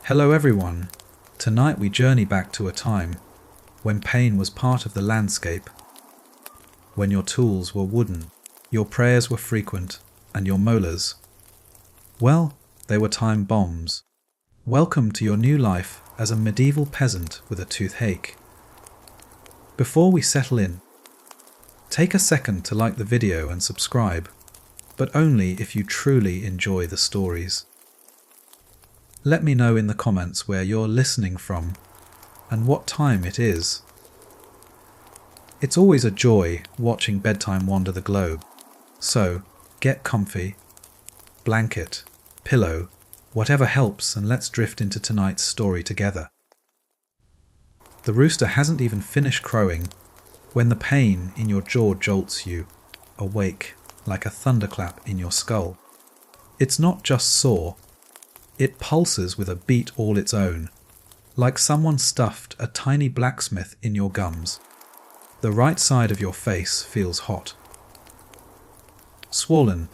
Hello everyone. Tonight we journey back to a time when pain was part of the landscape, when your tools were wooden, your prayers were frequent, and your molars, well, they were time bombs. Welcome to your new life as a medieval peasant with a toothache. Before we settle in, take a second to like the video and subscribe, but only if you truly enjoy the stories. Let me know in the comments where you're listening from and what time it is. It's always a joy watching bedtime wander the globe, so get comfy, blanket, pillow, whatever helps, and let's drift into tonight's story together. The rooster hasn't even finished crowing when the pain in your jaw jolts you awake like a thunderclap in your skull. It's not just sore, it pulses with a beat all its own, like someone stuffed a tiny blacksmith in your gums. The right side of your face feels hot. Swollen,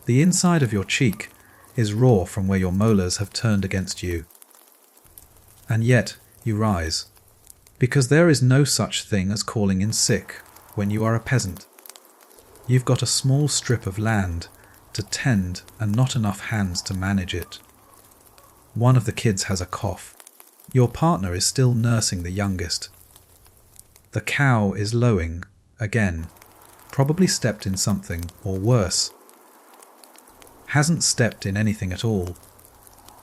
the inside of your cheek is raw from where your molars have turned against you. And yet you rise, because there is no such thing as calling in sick when you are a peasant. You've got a small strip of land to tend and not enough hands to manage it. One of the kids has a cough. Your partner is still nursing the youngest. The cow is lowing again, probably stepped in something, or worse, hasn't stepped in anything at all.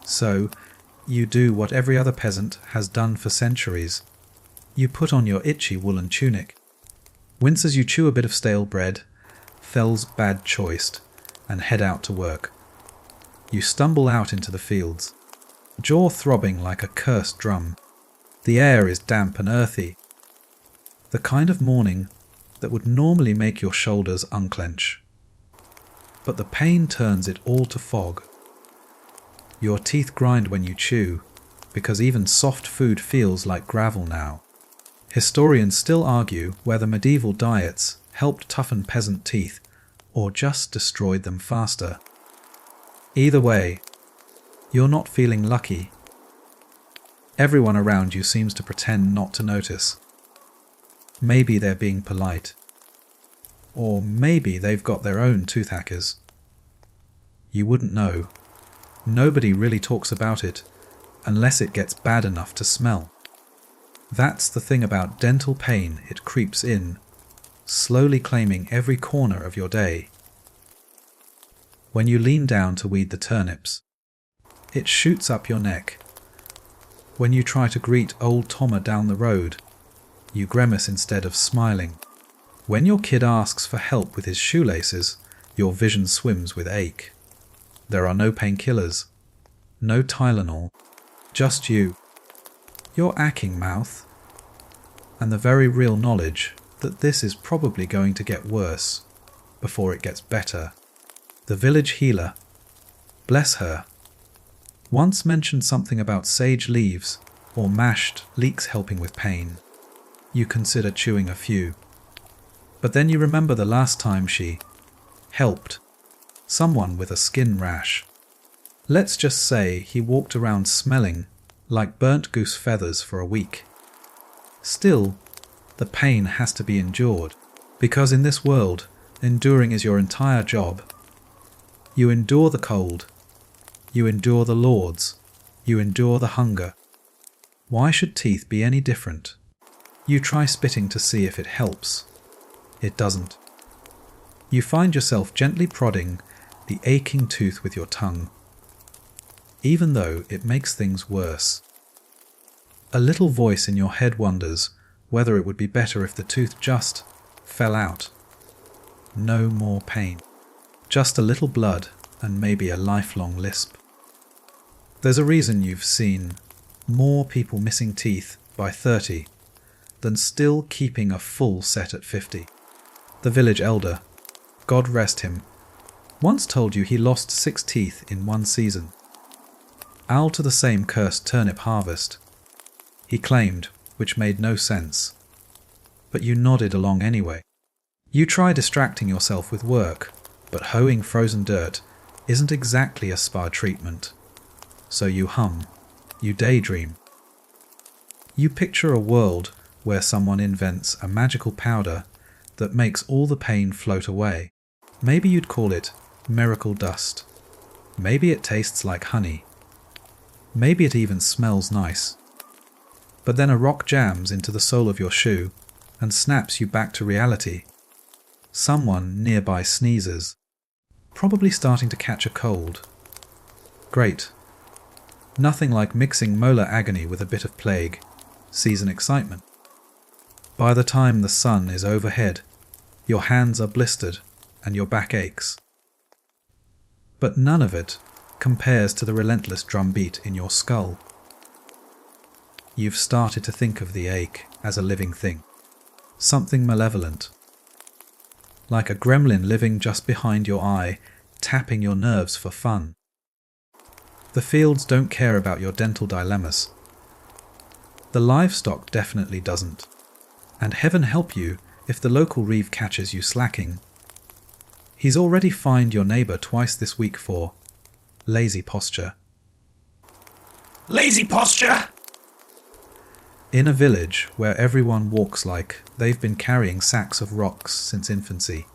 So you do what every other peasant has done for centuries. You put on your itchy woolen tunic, wince as you chew a bit of stale bread, fells bad choiced, and head out to work. You stumble out into the fields, jaw throbbing like a cursed drum. The air is damp and earthy, the kind of morning that would normally make your shoulders unclench. But the pain turns it all to fog. Your teeth grind when you chew, because even soft food feels like gravel now. Historians still argue whether medieval diets helped toughen peasant teeth or just destroyed them faster. Either way, you're not feeling lucky. Everyone around you seems to pretend not to notice. Maybe they're being polite. Or maybe they've got their own toothaches. You wouldn't know. Nobody really talks about it unless it gets bad enough to smell. That's the thing about dental pain, it creeps in, slowly claiming every corner of your day. When you lean down to weed the turnips, it shoots up your neck. When you try to greet old Toma down the road, you grimace instead of smiling. When your kid asks for help with his shoelaces, your vision swims with ache. There are no painkillers, no Tylenol, just you, your aching mouth, and the very real knowledge that this is probably going to get worse before it gets better. The village healer, bless her, once mentioned something about sage leaves or mashed leeks helping with pain. You consider chewing a few. But then you remember the last time she helped someone with a skin rash. Let's just say he walked around smelling like burnt goose feathers for a week. Still, the pain has to be endured, because in this world, enduring is your entire job. You endure the cold, you endure the lords, you endure the hunger. Why should teeth be any different? You try spitting to see if it helps. It doesn't. You find yourself gently prodding the aching tooth with your tongue, even though it makes things worse. A little voice in your head wonders whether it would be better if the tooth just fell out. No more pain. Just a little blood and maybe a lifelong lisp. There's a reason you've seen more people missing teeth by 30 than still keeping a full set at 50. The village elder, God rest him, once told you he lost 6 teeth in one season. All to the same cursed turnip harvest, he claimed, which made no sense. But you nodded along anyway. You try distracting yourself with work, but hoeing frozen dirt isn't exactly a spa treatment. So you hum, You daydream. You picture a world where someone invents a magical powder that makes all the pain float away. Maybe you'd call it miracle dust. Maybe it tastes like honey. Maybe it even smells nice. But then a rock jams into the sole of your shoe and snaps you back to reality. Someone nearby sneezes, probably starting to catch a cold. Great. Nothing like mixing molar agony with a bit of plague, season excitement. By the time the sun is overhead, your hands are blistered and your back aches. But none of it compares to the relentless drumbeat in your skull. You've started to think of the ache as a living thing, something malevolent, like a gremlin living just behind your eye, tapping your nerves for fun. The fields don't care about your dental dilemmas. The livestock definitely doesn't, and heaven help you if the local reeve catches you slacking. He's already fined your neighbour twice this week for lazy posture. Lazy posture! In a village where everyone walks like they've been carrying sacks of rocks since infancy.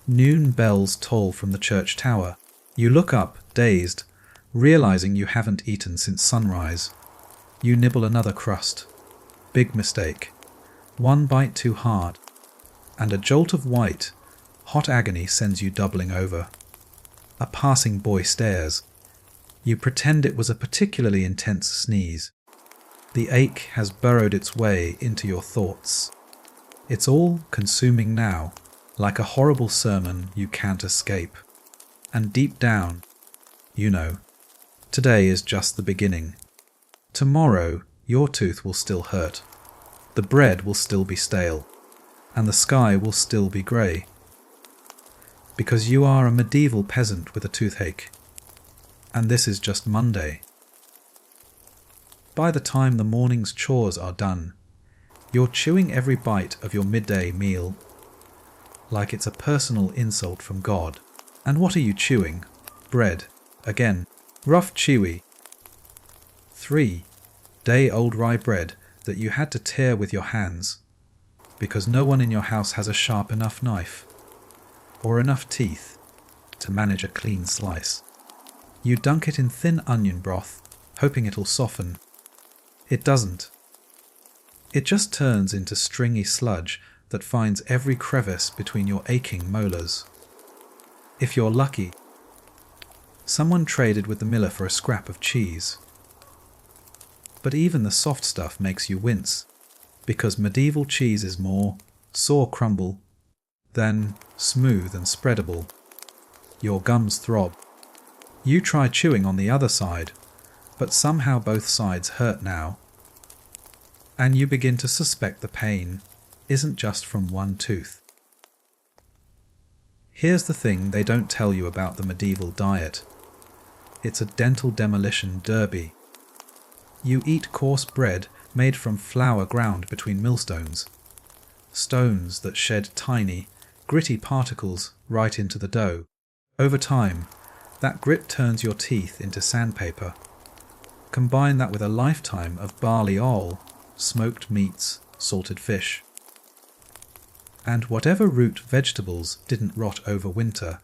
Noon bells toll from the church tower. You look up, dazed, realizing you haven't eaten since sunrise. You nibble another crust. Big mistake. One bite too hard. And a jolt of white, hot agony sends you doubling over. A passing boy stares. You pretend it was a particularly intense sneeze. The ache has burrowed its way into your thoughts. It's all consuming now, like a horrible sermon you can't escape. And deep down, you know, today is just the beginning. Tomorrow, your tooth will still hurt. The bread will still be stale. And the sky will still be grey. Because you are a medieval peasant with a toothache. And this is just Monday. By the time the morning's chores are done, you're chewing every bite of your midday meal, like it's a personal insult from God. And what are you chewing? Bread. Again. Rough chewy. 3. Day-old rye bread that you had to tear with your hands, because no one in your house has a sharp enough knife, or enough teeth, to manage a clean slice. You dunk it in thin onion broth, hoping it'll soften. It doesn't. It just turns into stringy sludge that finds every crevice between your aching molars. If you're lucky, someone traded with the miller for a scrap of cheese. But even the soft stuff makes you wince, because medieval cheese is more saw crumble than smooth and spreadable. Your gums throb. You try chewing on the other side, but somehow both sides hurt now. And you begin to suspect the pain isn't just from one tooth. Here's the thing they don't tell you about the medieval diet. It's a dental demolition derby. You eat coarse bread made from flour ground between millstones. Stones that shed tiny, gritty particles right into the dough. Over time, that grit turns your teeth into sandpaper. Combine that with a lifetime of barley oil, smoked meats, salted fish. And whatever root vegetables didn't rot over winter.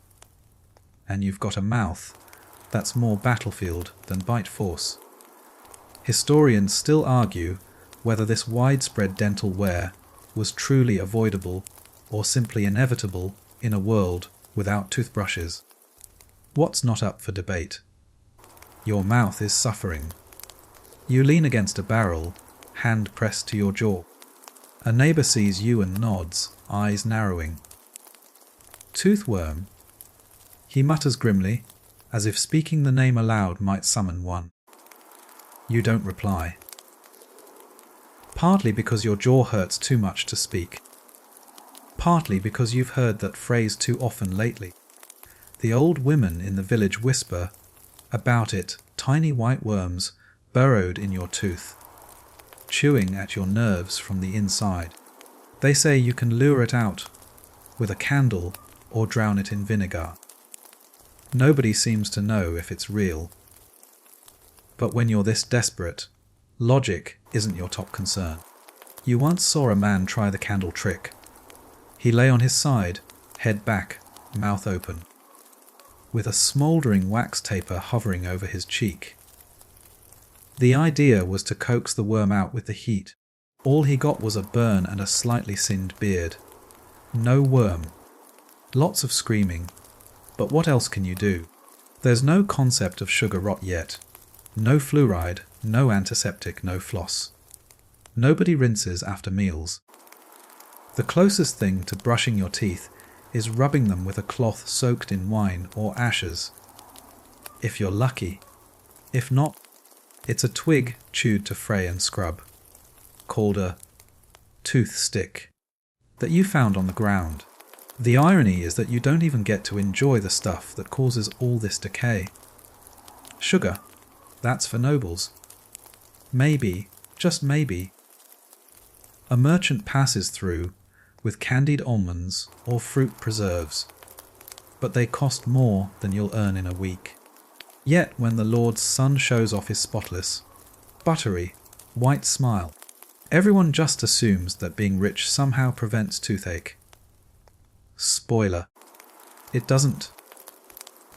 And you've got a mouth that's more battlefield than bite force. Historians still argue whether this widespread dental wear was truly avoidable or simply inevitable in a world without toothbrushes. What's not up for debate? Your mouth is suffering. You lean against a barrel, hand pressed to your jaw. A neighbour sees you and nods, eyes narrowing. Toothworm? He mutters grimly, as if speaking the name aloud might summon one. You don't reply. Partly because your jaw hurts too much to speak. Partly because you've heard that phrase too often lately. The old women in the village whisper about it, tiny white worms burrowed in your tooth, chewing at your nerves from the inside. They say you can lure it out with a candle or drown it in vinegar. Nobody seems to know if it's real. But when you're this desperate, logic isn't your top concern. You once saw a man try the candle trick. He lay on his side, head back, mouth open, with a smouldering wax taper hovering over his cheek. The idea was to coax the worm out with the heat. All he got was a burn and a slightly singed beard. No worm. Lots of screaming. But what else can you do? There's no concept of sugar rot yet. No fluoride, no antiseptic, no floss. Nobody rinses after meals. The closest thing to brushing your teeth is rubbing them with a cloth soaked in wine or ashes. If you're lucky. If not, it's a twig chewed to fray and scrub, called a tooth stick, that you found on the ground. The irony is that you don't even get to enjoy the stuff that causes all this decay. Sugar, that's for nobles. Maybe, just maybe, a merchant passes through with candied almonds or fruit preserves, but they cost more than you'll earn in a week. Yet when the Lord's sun shows off his spotless, buttery, white smile, everyone just assumes that being rich somehow prevents toothache. Spoiler. It doesn't.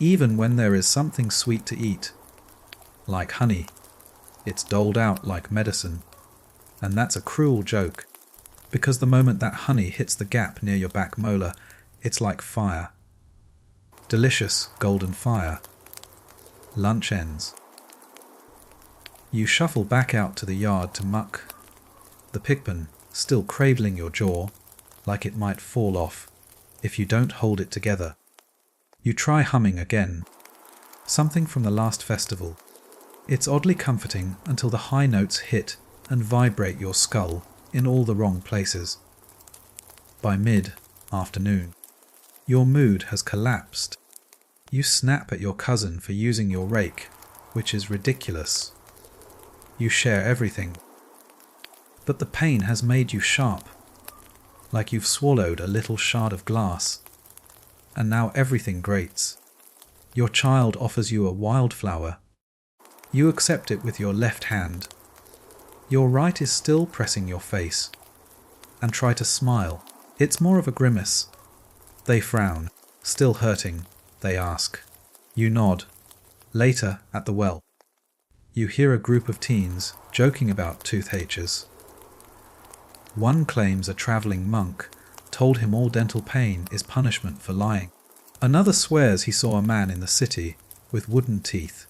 Even when there is something sweet to eat, like honey, it's doled out like medicine. And that's a cruel joke, because the moment that honey hits the gap near your back molar, it's like fire. Delicious golden fire. Lunch ends. You shuffle back out to the yard to muck, the pigpen still cradling your jaw like it might fall off if you don't hold it together. You try humming again, something from the last festival. It's oddly comforting until the high notes hit and vibrate your skull in all the wrong places. By mid-afternoon, your mood has collapsed. You snap at your cousin for using your rake, which is ridiculous. You share everything. But the pain has made you sharp, like you've swallowed a little shard of glass, and now everything grates. Your child offers you a wildflower. You accept it with your left hand. Your right is still pressing your face, and try to smile. It's more of a grimace. They frown, still hurting. They ask. You nod. Later, at the well, you hear a group of teens joking about toothaches. One claims a travelling monk told him all dental pain is punishment for lying. Another swears he saw a man in the city with wooden teeth.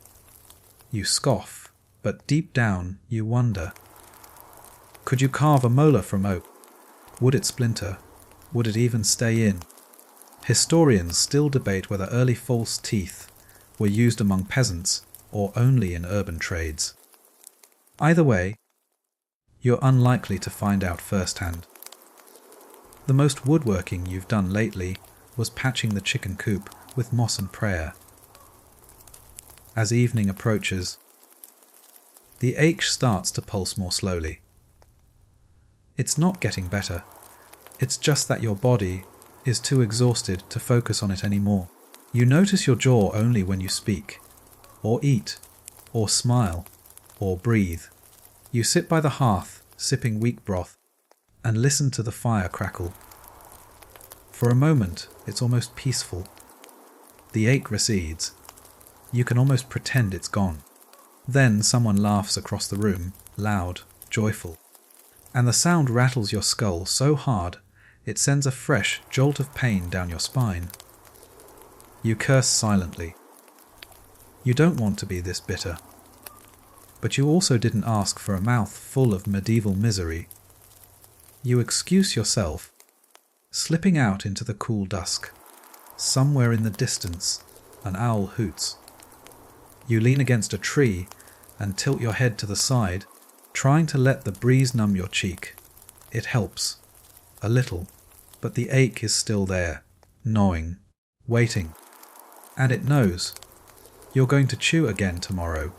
You scoff, but deep down you wonder. Could you carve a molar from oak? Would it splinter? Would it even stay in? Historians still debate whether early false teeth were used among peasants or only in urban trades. Either way, you're unlikely to find out firsthand. The most woodworking you've done lately was patching the chicken coop with moss and prayer. As evening approaches, the ache starts to pulse more slowly. It's not getting better. It's just that your body is too exhausted to focus on it anymore. You notice your jaw only when you speak, or eat, or smile, or breathe. You sit by the hearth, sipping weak broth, and listen to the fire crackle. For a moment, it's almost peaceful. The ache recedes. You can almost pretend it's gone. Then someone laughs across the room, loud, joyful, and the sound rattles your skull so hard it sends a fresh jolt of pain down your spine. You curse silently. You don't want to be this bitter. But you also didn't ask for a mouth full of medieval misery. You excuse yourself, slipping out into the cool dusk. Somewhere in the distance, an owl hoots. You lean against a tree and tilt your head to the side, trying to let the breeze numb your cheek. It helps. A little, but the ache is still there, gnawing, waiting. And it knows. You're going to chew again tomorrow.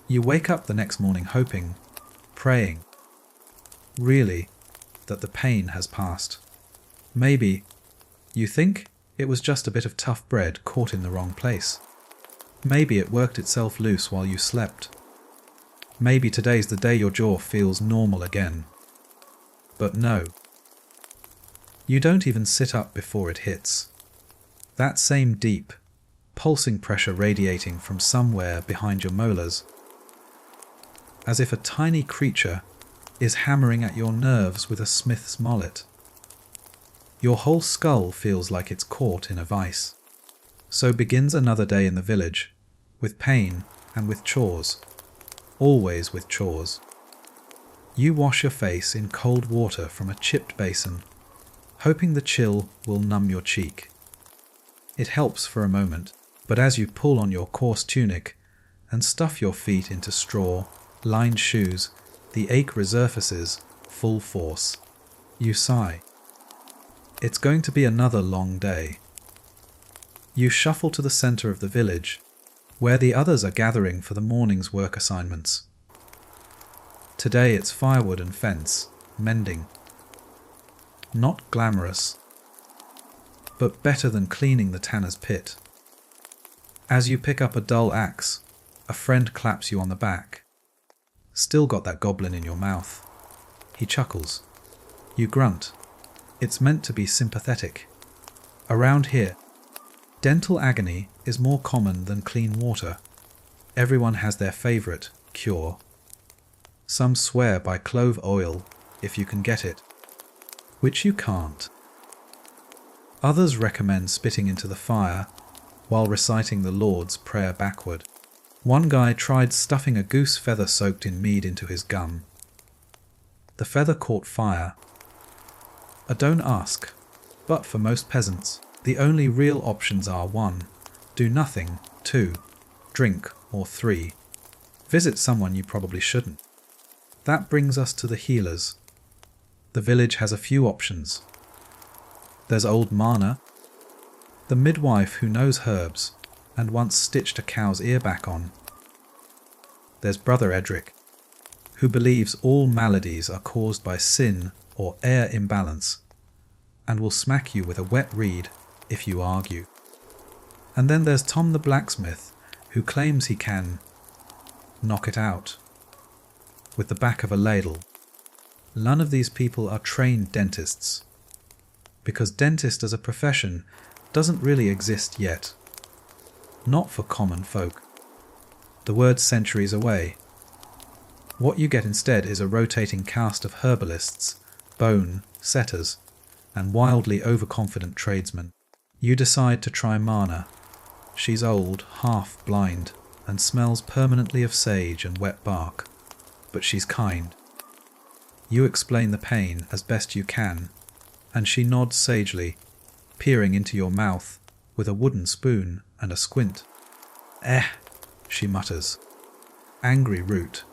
You wake up the next morning hoping, praying, really, that the pain has passed. Maybe you think it was just a bit of tough bread caught in the wrong place. Maybe it worked itself loose while you slept. Maybe today's the day your jaw feels normal again. But no. You don't even sit up before it hits. That same deep, pulsing pressure radiating from somewhere behind your molars, as if a tiny creature is hammering at your nerves with a smith's mallet. Your whole skull feels like it's caught in a vice. So begins another day in the village, with pain and with chores. Always with chores. You wash your face in cold water from a chipped basin, hoping the chill will numb your cheek. It helps for a moment, but as you pull on your coarse tunic and stuff your feet into straw-lined shoes, the ache resurfaces full force. You sigh. It's going to be another long day. You shuffle to the center of the village, where the others are gathering for the morning's work assignments. Today it's firewood and fence, mending. Not glamorous, but better than cleaning the tanner's pit. As you pick up a dull axe, a friend claps you on the back. Still got that goblin in your mouth. He chuckles. You grunt. It's meant to be sympathetic. Around here, dental agony is more common than clean water. Everyone has their favorite cure. Some swear by clove oil if you can get it, which you can't. Others recommend spitting into the fire while reciting the Lord's Prayer backward. One guy tried stuffing a goose feather soaked in mead into his gum. The feather caught fire. Don't ask, but for most peasants, the only real options are 1. Do nothing, 2. Drink, or 3. Visit someone you probably shouldn't. That brings us to the healers. The village has a few options. There's old Mana, the midwife who knows herbs and once stitched a cow's ear back on. There's Brother Edric, who believes all maladies are caused by sin or air imbalance, and will smack you with a wet reed if you argue. And then there's Tom the blacksmith, who claims he can knock it out with the back of a ladle. None of these people are trained dentists, because dentist as a profession doesn't really exist yet. Not for common folk. The word's centuries away. What you get instead is a rotating cast of herbalists, bone setters, and wildly overconfident tradesmen. You decide to try Mana. She's old, half blind, and smells permanently of sage and wet bark, but she's kind. You explain the pain as best you can, and she nods sagely, peering into your mouth with a wooden spoon and a squint. She mutters. Angry root.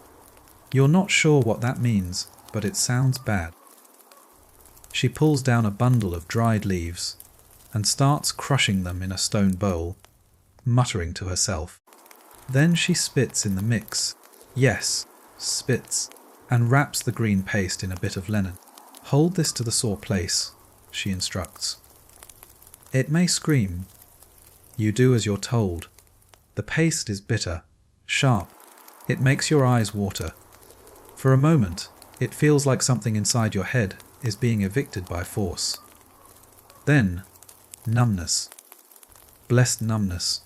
You're not sure what that means, but it sounds bad. She pulls down a bundle of dried leaves and starts crushing them in a stone bowl, muttering to herself. Then she spits in the mix. Yes, spits, and wraps the green paste in a bit of linen. Hold this to the sore place, she instructs. It may scream. You do as you're told. The paste is bitter, sharp. It makes your eyes water. For a moment, it feels like something inside your head is being evicted by force. Then, numbness. Blessed numbness.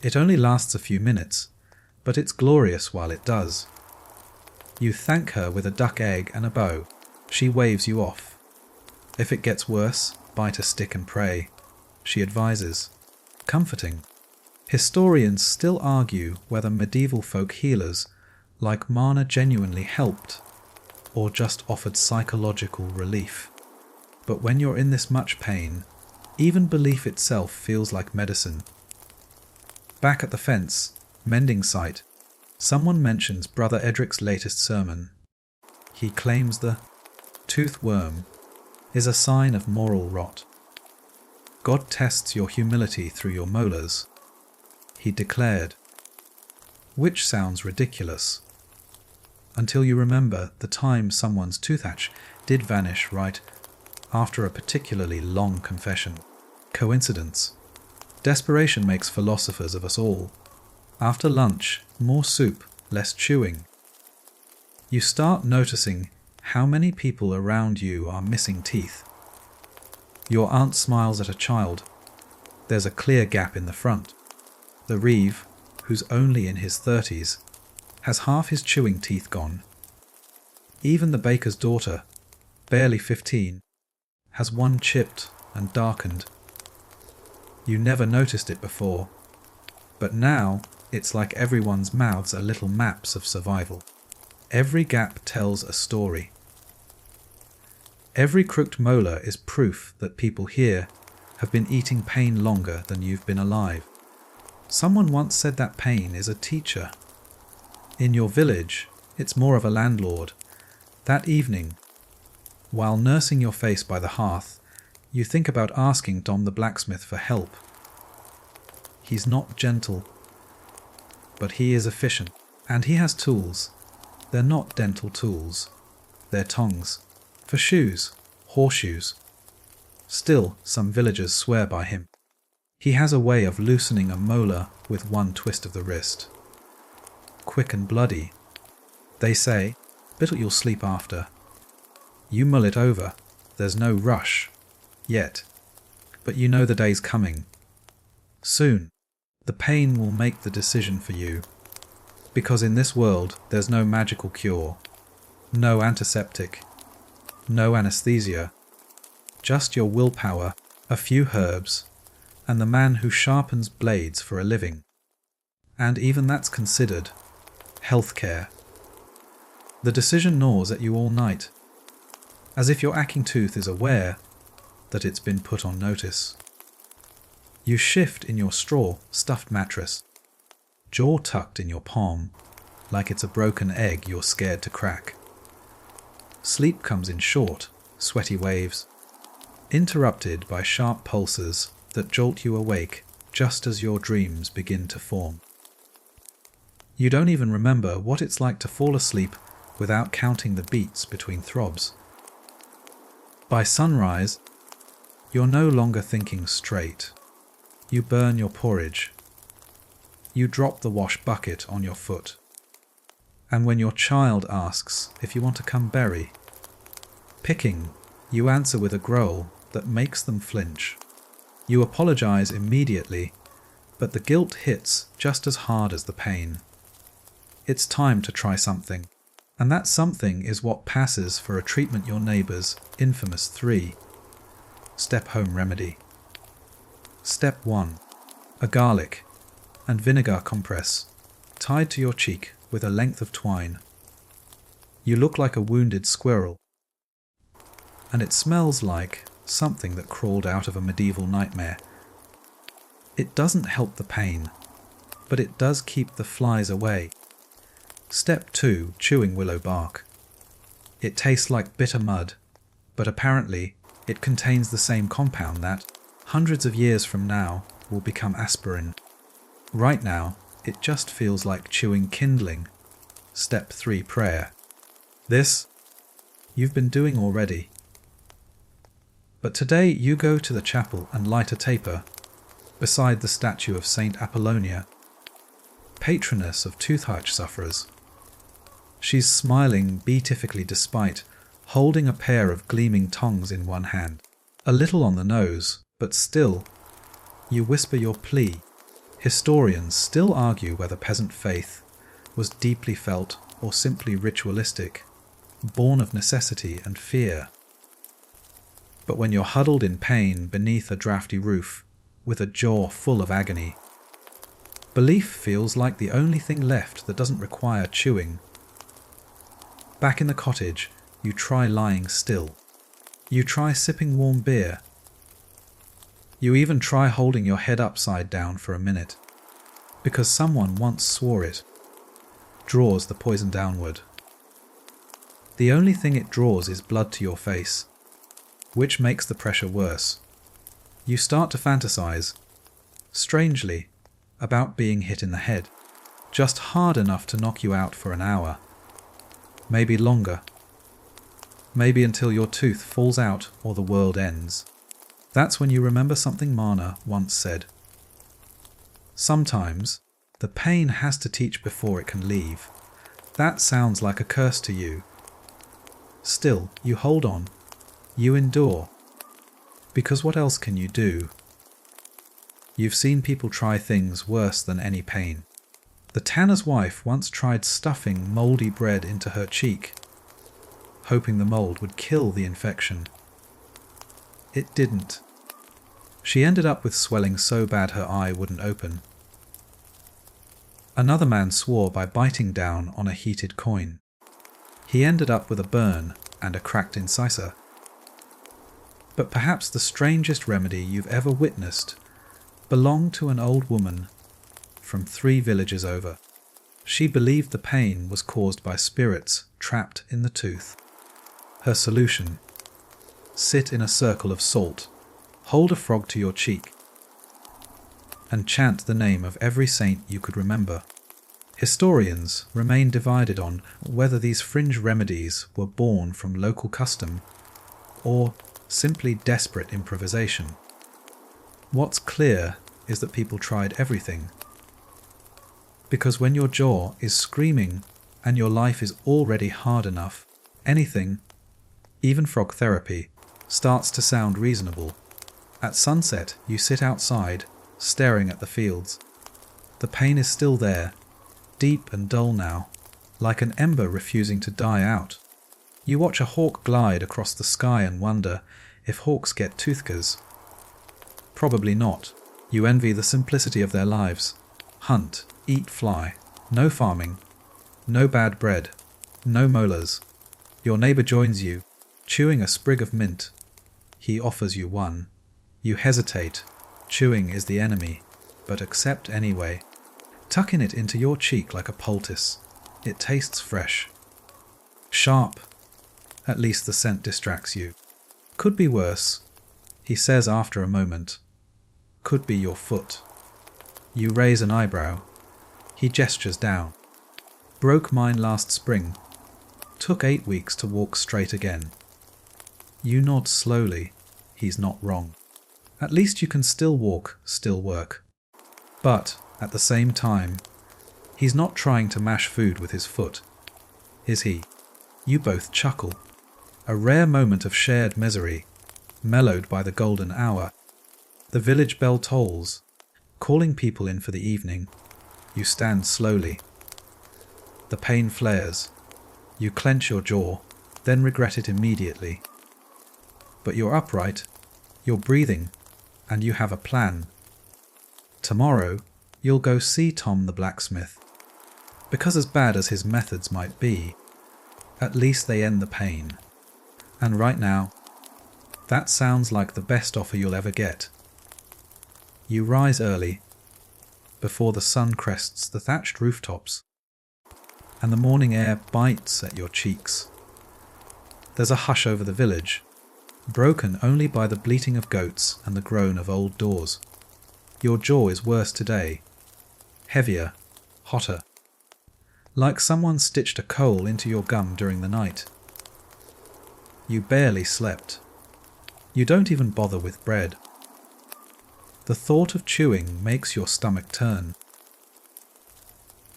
It only lasts a few minutes, but it's glorious while it does. You thank her with a duck egg and a bow. She waves you off. If it gets worse, bite a stick and pray, she advises. Comforting. Historians still argue whether medieval folk healers like Mana genuinely helped or just offered psychological relief. But when you're in this much pain, even belief itself feels like medicine. Back at the fence, mending site, someone mentions Brother Edric's latest sermon. He claims the tooth worm is a sign of moral rot. God tests your humility through your molars, he declared, which sounds ridiculous, until you remember the time someone's toothache did vanish right after a particularly long confession. Coincidence? Desperation makes philosophers of us all. After lunch, more soup, less chewing. You start noticing how many people around you are missing teeth. Your aunt smiles at a child. There's a clear gap in the front. The Reeve, who's only in his 30s, has half his chewing teeth gone. Even the baker's daughter, barely 15, has one chipped and darkened. You never noticed it before, but now it's like everyone's mouths are little maps of survival. Every gap tells a story. Every crooked molar is proof that people here have been eating pain longer than you've been alive. Someone once said that pain is a teacher. In your village, it's more of a landlord. That evening, while nursing your face by the hearth, you think about asking Dom the blacksmith for help. He's not gentle, but he is efficient, and he has tools. They're not dental tools. They're tongs. For shoes, horseshoes. Still, some villagers swear by him. He has a way of loosening a molar with one twist of the wrist. Quick and bloody. They say, "But you'll sleep after." You mull it over. There's no rush. Yet. But you know the day's coming. Soon, the pain will make the decision for you. Because in this world, there's no magical cure. No antiseptic. No anesthesia. Just your willpower, a few herbs, and the man who sharpens blades for a living. And even that's considered healthcare. The decision gnaws at you all night, as if your aching tooth is aware that it's been put on notice. You shift in your straw, stuffed mattress, jaw tucked in your palm, like it's a broken egg you're scared to crack. Sleep comes in short, sweaty waves, interrupted by sharp pulses that jolt you awake just as your dreams begin to form. You don't even remember what it's like to fall asleep without counting the beats between throbs. By sunrise, you're no longer thinking straight. You burn your porridge. You drop the wash bucket on your foot. And when your child asks if you want to come berry, picking, you answer with a growl that makes them flinch. You apologize immediately, but the guilt hits just as hard as the pain. It's time to try something, and that something is what passes for a treatment your neighbour's infamous 3 step home remedy. Step 1. A garlic and vinegar compress tied to your cheek with a length of twine. You look like a wounded squirrel, and it smells like something that crawled out of a medieval nightmare. It doesn't help the pain, but it does keep the flies away. Step 2. Chewing willow bark. It tastes like bitter mud, but apparently it contains the same compound that, hundreds of years from now, will become aspirin. Right now, it just feels like chewing kindling. Step 3. Prayer. This, you've been doing already. But today you go to the chapel and light a taper beside the statue of Saint Apollonia, patroness of Toothache sufferers. She's smiling beatifically despite holding a pair of gleaming tongs in one hand, a little on the nose, but still. You whisper your plea. Historians still argue whether peasant faith was deeply felt or simply ritualistic, born of necessity and fear. But when you're huddled in pain beneath a drafty roof, with a jaw full of agony, belief feels like the only thing left that doesn't require chewing. Back in the cottage, you try lying still. You try sipping warm beer. You even try holding your head upside down for a minute, because someone once swore it draws the poison downward. The only thing it draws is blood to your face, which makes the pressure worse. You start to fantasize, strangely, about being hit in the head, just hard enough to knock you out for an hour. Maybe longer. Maybe until your tooth falls out or the world ends. That's when you remember something Mana once said. Sometimes, the pain has to teach before it can leave. That sounds like a curse to you. Still, you hold on. You endure. Because what else can you do? You've seen people try things worse than any pain. The tanner's wife once tried stuffing mouldy bread into her cheek, hoping the mould would kill the infection. It didn't. She ended up with swelling so bad her eye wouldn't open. Another man swore by biting down on a heated coin. He ended up with a burn and a cracked incisor. But perhaps the strangest remedy you've ever witnessed belonged to an old woman from 3 villages over. She believed the pain was caused by spirits trapped in the tooth. Her solution: sit in a circle of salt, hold a frog to your cheek, and chant the name of every saint you could remember. Historians remain divided on whether these fringe remedies were born from local custom or simply desperate improvisation. What's clear is that people tried everything. Because when your jaw is screaming and your life is already hard enough, anything, even frog therapy, starts to sound reasonable. At sunset, you sit outside, staring at the fields. The pain is still there, deep and dull now, like an ember refusing to die out. You watch a hawk glide across the sky and wonder if hawks get toothcares. Probably not. You envy the simplicity of their lives. Hunt, eat, fly. No farming. No bad bread. No molars. Your neighbour joins you, chewing a sprig of mint. He offers you one. You hesitate. Chewing is the enemy, but accept anyway. Tucking it into your cheek like a poultice. It tastes fresh. Sharp. At least the scent distracts you. Could be worse, he says after a moment. Could be your foot. You raise an eyebrow. He gestures down. Broke mine last spring. Took 8 weeks to walk straight again. You nod slowly. He's not wrong. At least you can still walk, still work. But, at the same time, he's not trying to mash food with his foot. Is he? You both chuckle. A rare moment of shared misery, mellowed by the golden hour. The village bell tolls, calling people in for the evening. You stand slowly. The pain flares. You clench your jaw, then regret it immediately. But you're upright, you're breathing, and you have a plan. Tomorrow, you'll go see Tom the blacksmith. Because as bad as his methods might be, at least they end the pain. And right now, that sounds like the best offer you'll ever get. You rise early, before the sun crests the thatched rooftops, and the morning air bites at your cheeks. There's a hush over the village, broken only by the bleating of goats and the groan of old doors. Your jaw is worse today, heavier, hotter, like someone stitched a coal into your gum during the night. You barely slept. You don't even bother with bread. The thought of chewing makes your stomach turn.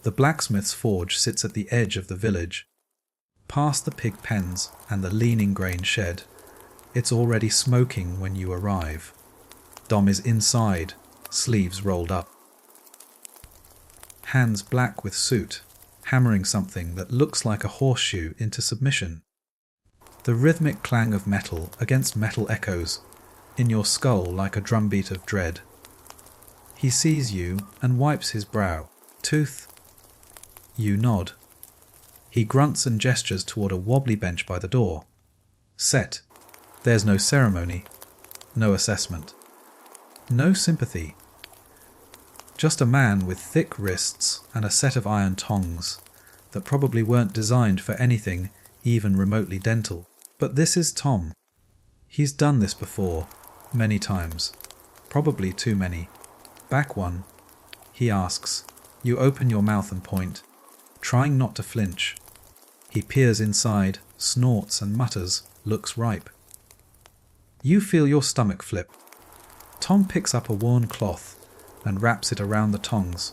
The blacksmith's forge sits at the edge of the village, past the pig pens and the leaning grain shed. It's already smoking when you arrive. Dom is inside, sleeves rolled up. Hands black with soot, hammering something that looks like a horseshoe into submission. The rhythmic clang of metal against metal echoes in your skull like a drumbeat of dread. He sees you and wipes his brow. Tooth. You nod. He grunts and gestures toward a wobbly bench by the door. Set. There's no ceremony, no assessment, no sympathy. Just a man with thick wrists and a set of iron tongs that probably weren't designed for anything even remotely dental. But this is Tom. He's done this before, many times, probably too many. Back one, he asks. You open your mouth and point, trying not to flinch. He peers inside, snorts and mutters, looks ripe. You feel your stomach flip. Tom picks up a worn cloth and wraps it around the tongs,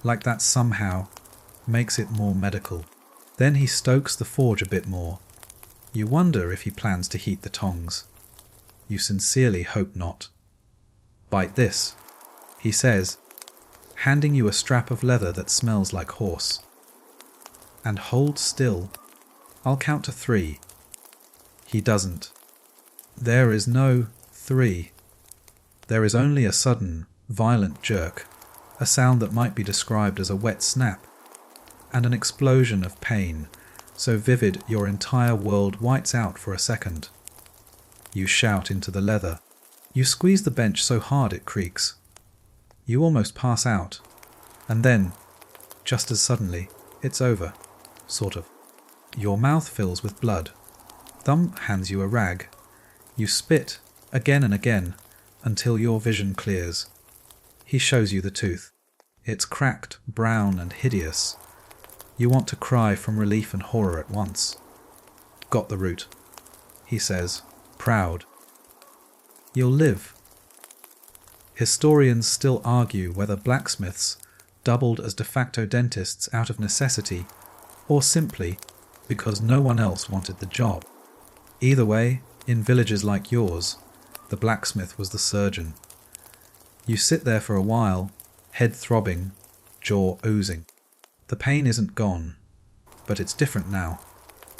like that somehow makes it more medical. Then he stokes the forge a bit more. You wonder if he plans to heat the tongs. You sincerely hope not. "Bite this," he says, handing you a strap of leather that smells like horse. "And hold still. I'll count to 3. He doesn't. There is no 3. There is only a sudden, violent jerk, a sound that might be described as a wet snap, and an explosion of pain, so vivid your entire world whites out for a second. You shout into the leather. You squeeze the bench so hard it creaks. You almost pass out, and then, just as suddenly, it's over, sort of. Your mouth fills with blood. Thumb hands you a rag. You spit, again and again, until your vision clears. He shows you the tooth. It's cracked, brown, and hideous. You want to cry from relief and horror at once. "Got the root," he says, proud. "You'll live." Historians still argue whether blacksmiths doubled as de facto dentists out of necessity, or simply because no one else wanted the job. Either way, in villages like yours, the blacksmith was the surgeon. You sit there for a while, head throbbing, jaw oozing. The pain isn't gone, but it's different now.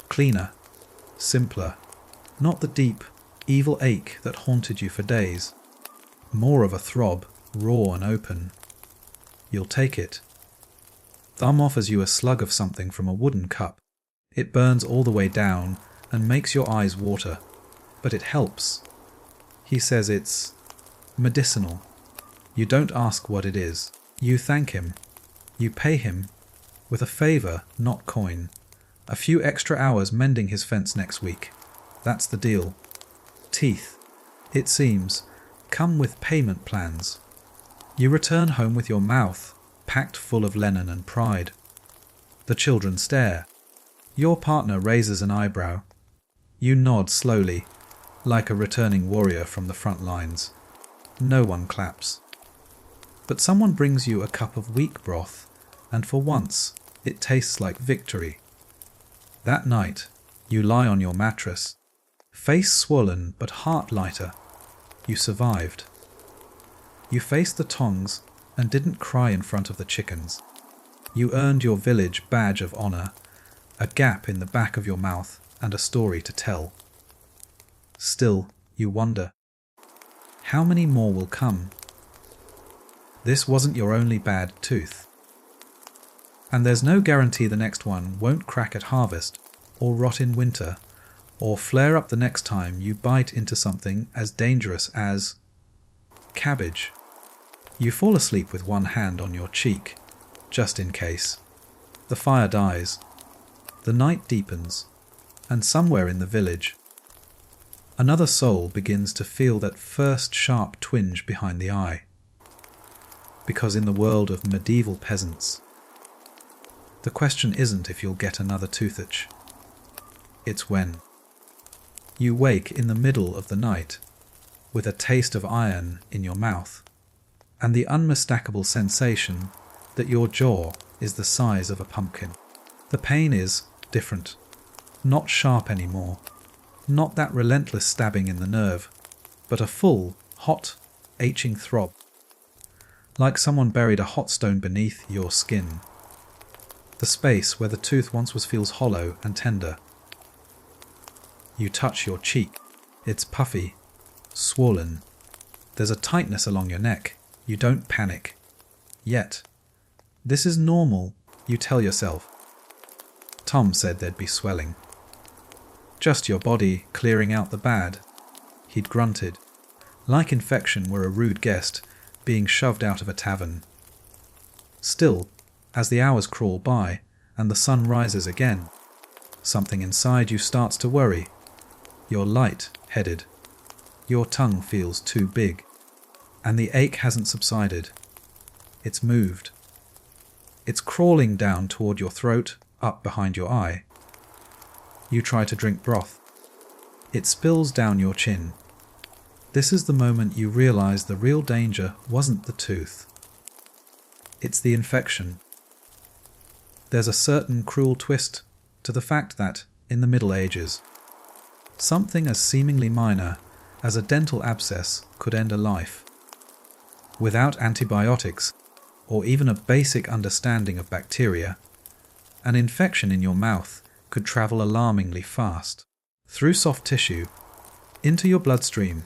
Cleaner, simpler, not the deep, evil ache that haunted you for days. More of a throb, raw and open. You'll take it. Thumb offers you a slug of something from a wooden cup. It burns all the way down and makes your eyes water, but it helps. He says it's medicinal. You don't ask what it is. You thank him. You pay him with a favor, not coin. A few extra hours mending his fence next week. That's the deal. Teeth, it seems, come with payment plans. You return home with your mouth packed full of linen and pride. The children stare. Your partner raises an eyebrow. You nod slowly, like a returning warrior from the front lines. No one claps. But someone brings you a cup of weak broth, and for once it tastes like victory. That night, you lie on your mattress, face swollen but heart lighter. You survived. You faced the tongs and didn't cry in front of the chickens. You earned your village badge of honor, a gap in the back of your mouth and a story to tell. Still, you wonder, how many more will come? This wasn't your only bad tooth. And there's no guarantee the next one won't crack at harvest, or rot in winter, or flare up the next time you bite into something as dangerous as cabbage. You fall asleep with one hand on your cheek, just in case. The fire dies. The night deepens, and somewhere in the village, another soul begins to feel that first sharp twinge behind the eye. Because in the world of medieval peasants, the question isn't if you'll get another Toothache. It's when. You wake in the middle of the night, with a taste of iron in your mouth, and the unmistakable sensation that your jaw is the size of a pumpkin. The pain is different, not sharp anymore, not that relentless stabbing in the nerve, but a full, hot, aching throb, like someone buried a hot stone beneath your skin. The space where the tooth once was feels hollow and tender. You touch your cheek. It's puffy, swollen. There's a tightness along your neck. You don't panic. Yet. This is normal, you tell yourself. Tom said there'd be swelling. Just your body clearing out the bad. He'd grunted, like infection were a rude guest being shoved out of a tavern. Still, as the hours crawl by and the sun rises again, something inside you starts to worry. You're light-headed. Your tongue feels too big. And the ache hasn't subsided. It's moved. It's crawling down toward your throat, up behind your eye. You try to drink broth. It spills down your chin. This is the moment you realize the real danger wasn't the tooth. It's the infection. There's a certain cruel twist to the fact that, in the Middle Ages, something as seemingly minor as a dental abscess could end a life. Without antibiotics, or even a basic understanding of bacteria, an infection in your mouth could travel alarmingly fast, through soft tissue, into your bloodstream,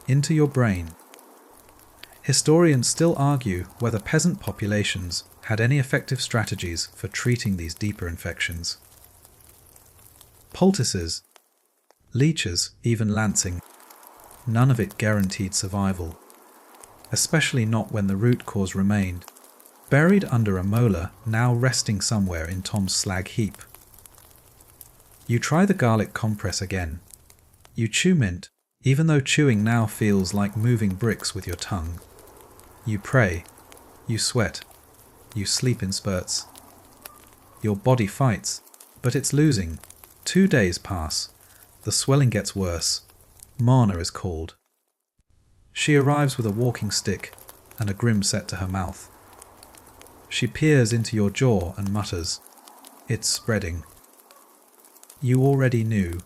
into your brain. Historians still argue whether peasant populations had any effective strategies for treating these deeper infections. Poultices, leeches, even lancing, none of it guaranteed survival, especially not when the root cause remained, buried under a molar now resting somewhere in Tom's slag heap. You try the garlic compress again. You chew mint, even though chewing now feels like moving bricks with your tongue. You pray. You sweat. You sleep in spurts. Your body fights, but it's losing. 2 days pass. The swelling gets worse. Marna is called. She arrives with a walking stick and a grim set to her mouth. She peers into your jaw and mutters, "It's spreading." You already knew.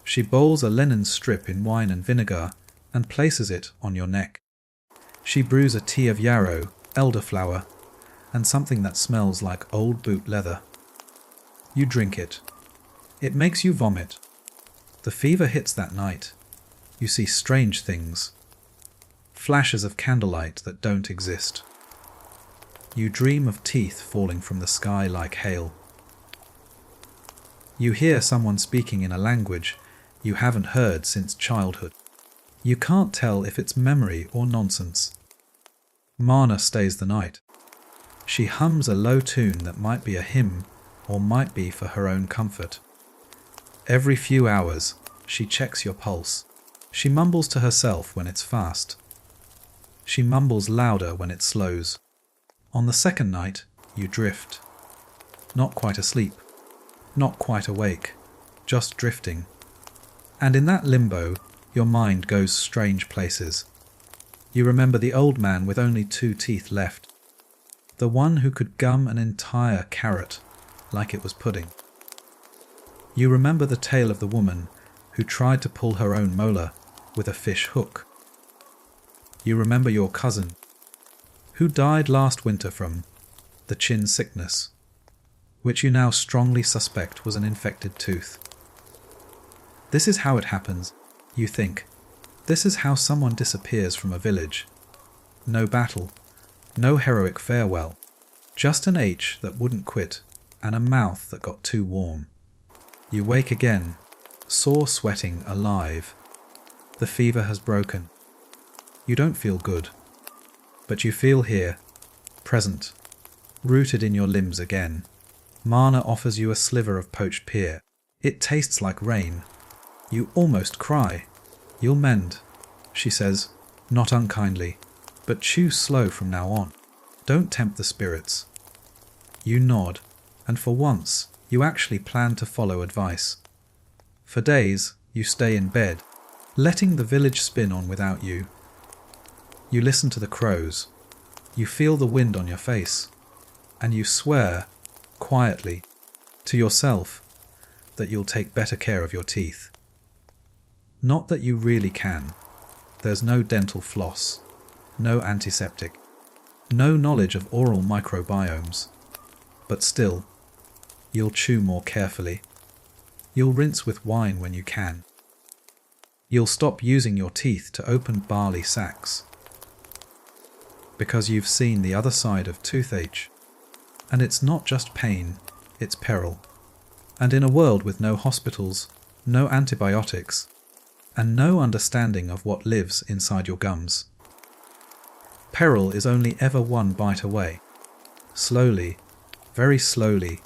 She bowls a linen strip in wine and vinegar and places it on your neck. She brews a tea of yarrow, elderflower, and something that smells like old boot leather. You drink it. It makes you vomit. The fever hits that night. You see strange things. Flashes of candlelight that don't exist. You dream of teeth falling from the sky like hail. You hear someone speaking in a language you haven't heard since childhood. You can't tell if it's memory or nonsense. Marna stays the night. She hums a low tune that might be a hymn or might be for her own comfort. Every few hours, she checks your pulse. She mumbles to herself when it's fast. She mumbles louder when it slows. On the second night, you drift. Not quite asleep. Not quite awake. Just drifting. And in that limbo, your mind goes strange places. You remember the old man with only 2 teeth left. The one who could gum an entire carrot like it was pudding. You remember the tale of the woman who tried to pull her own molar with a fish hook. You remember your cousin, who died last winter from the chin sickness, which you now strongly suspect was an infected tooth. This is how it happens, you think. This is how someone disappears from a village. No battle, no heroic farewell, just an H that wouldn't quit and a mouth that got too warm. You wake again, sore sweating, alive. The fever has broken. You don't feel good, but you feel here, present, rooted in your limbs again. Marna offers you a sliver of poached pear. It tastes like rain. You almost cry. You'll mend, she says, not unkindly, but chew slow from now on. Don't tempt the spirits. You nod, and for once, you actually plan to follow advice. For days, you stay in bed, letting the village spin on without you. You listen to the crows. You feel the wind on your face. And you swear, quietly, to yourself, that you'll take better care of your teeth. Not that you really can. There's no dental floss, no antiseptic, no knowledge of oral microbiomes. But still, you'll chew more carefully. You'll rinse with wine when you can. You'll stop using your teeth to open barley sacks. Because you've seen the other side of toothache. And it's not just pain, it's peril. And in a world with no hospitals, no antibiotics, and no understanding of what lives inside your gums, peril is only ever one bite away. Slowly, very slowly,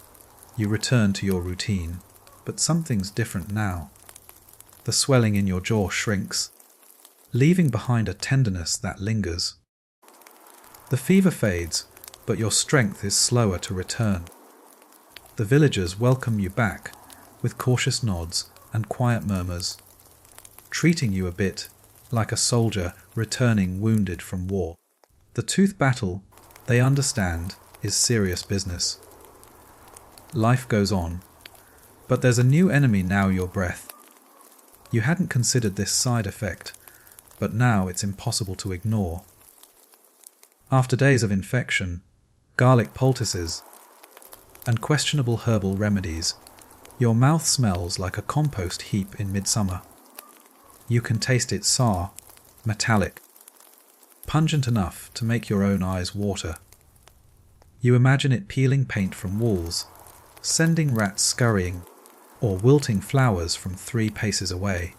you return to your routine, but something's different now. The swelling in your jaw shrinks, leaving behind a tenderness that lingers. The fever fades, but your strength is slower to return. The villagers welcome you back with cautious nods and quiet murmurs, treating you a bit like a soldier returning wounded from war. The tooth battle they understand is serious business. Life goes on, but there's a new enemy now: your breath. You hadn't considered this side effect, but now it's impossible to ignore. After days of infection, garlic poultices, and questionable herbal remedies, your mouth smells like a compost heap in midsummer. You can taste it sour, metallic, pungent enough to make your own eyes water. You imagine it peeling paint from walls, sending rats scurrying, or wilting flowers from 3 paces away.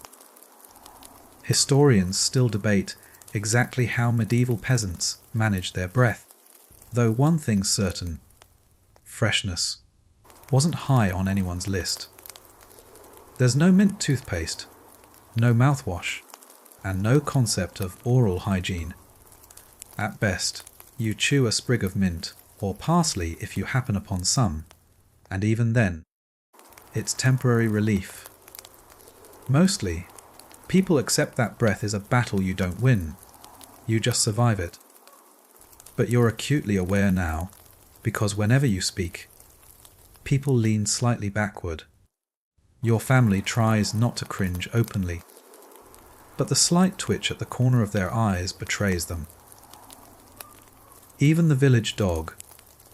Historians still debate exactly how medieval peasants managed their breath, though one thing's certain: freshness wasn't high on anyone's list. There's no mint toothpaste, no mouthwash, and no concept of oral hygiene. At best, you chew a sprig of mint or parsley if you happen upon some, and even then, it's temporary relief. Mostly, people accept that breath is a battle you don't win, you just survive it. But you're acutely aware now, because whenever you speak, people lean slightly backward. Your family tries not to cringe openly, but the slight twitch at the corner of their eyes betrays them. Even the village dog,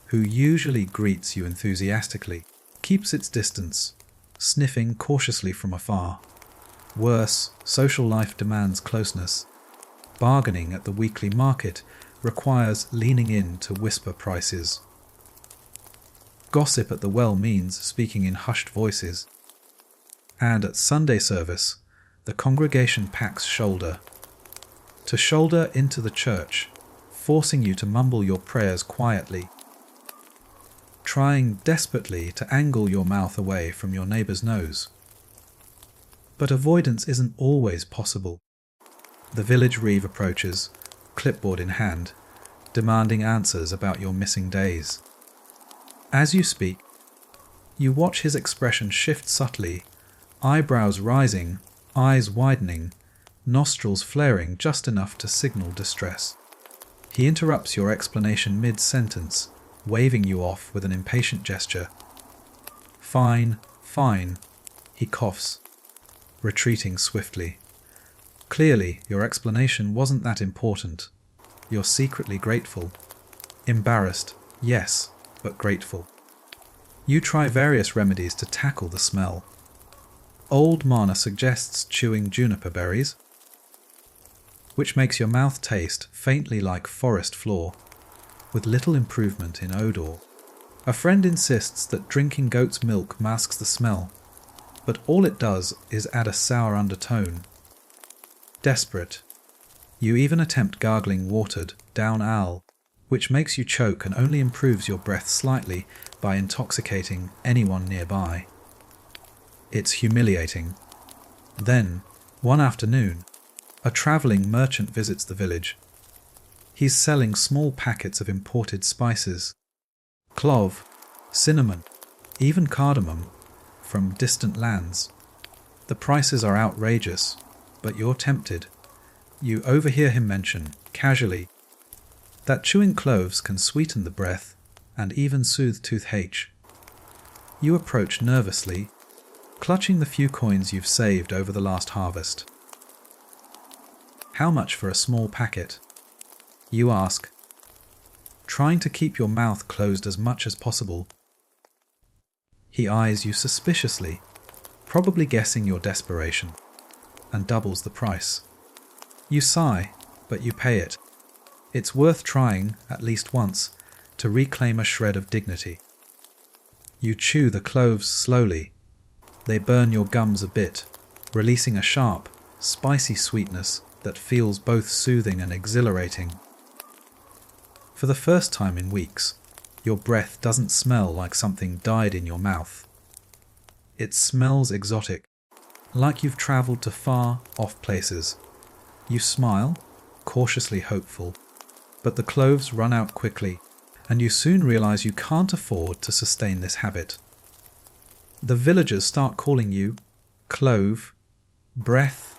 who usually greets you enthusiastically, keeps its distance, sniffing cautiously from afar. Worse, social life demands closeness. Bargaining at the weekly market requires leaning in to whisper prices. Gossip at the well means speaking in hushed voices. And at Sunday service, the congregation packs shoulder to shoulder into the church, forcing you to mumble your prayers quietly, trying desperately to angle your mouth away from your neighbour's nose. But avoidance isn't always possible. The village reeve approaches, clipboard in hand, demanding answers about your missing days. As you speak, you watch his expression shift subtly, eyebrows rising, eyes widening, nostrils flaring just enough to signal distress. He interrupts your explanation mid-sentence, waving you off with an impatient gesture. Fine, fine, he coughs, retreating swiftly. Clearly, your explanation wasn't that important. You're secretly grateful. Embarrassed, yes, but grateful. You try various remedies to tackle the smell. Old Mana suggests chewing juniper berries, which makes your mouth taste faintly like forest floor, with little improvement in odour. A friend insists that drinking goat's milk masks the smell, but all it does is add a sour undertone. Desperate, you even attempt gargling watered down ale, which makes you choke and only improves your breath slightly by intoxicating anyone nearby. It's humiliating. Then, one afternoon, a travelling merchant visits the village. He's selling small packets of imported spices, clove, cinnamon, even cardamom, from distant lands. The prices are outrageous, but you're tempted. You overhear him mention, casually, that chewing cloves can sweeten the breath and even soothe toothache. You approach nervously, clutching the few coins you've saved over the last harvest. How much for a small packet? You ask, trying to keep your mouth closed as much as possible. He eyes you suspiciously, probably guessing your desperation, and doubles the price. You sigh, but you pay it. It's worth trying, at least once, to reclaim a shred of dignity. You chew the cloves slowly. They burn your gums a bit, releasing a sharp, spicy sweetness that feels both soothing and exhilarating. For the first time in weeks, your breath doesn't smell like something died in your mouth. It smells exotic, like you've travelled to far off places. You smile, cautiously hopeful, but the cloves run out quickly, and you soon realise you can't afford to sustain this habit. The villagers start calling you Clove, Breath,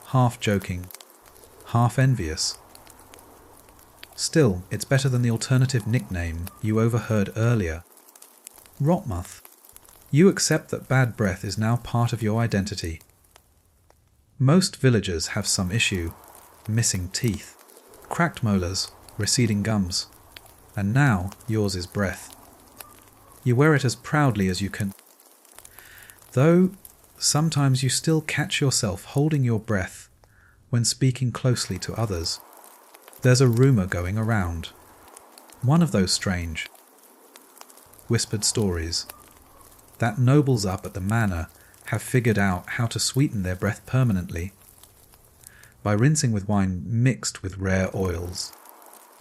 half joking, half envious. Still, it's better than the alternative nickname you overheard earlier. Rotmuth. You accept that bad breath is now part of your identity. Most villagers have some issue, missing teeth, cracked molars, receding gums, and now yours is breath. You wear it as proudly as you can. Though sometimes you still catch yourself holding your breath when speaking closely to others. There's a rumour going around. One of those strange, whispered stories that nobles up at the manor have figured out how to sweeten their breath permanently by rinsing with wine mixed with rare oils.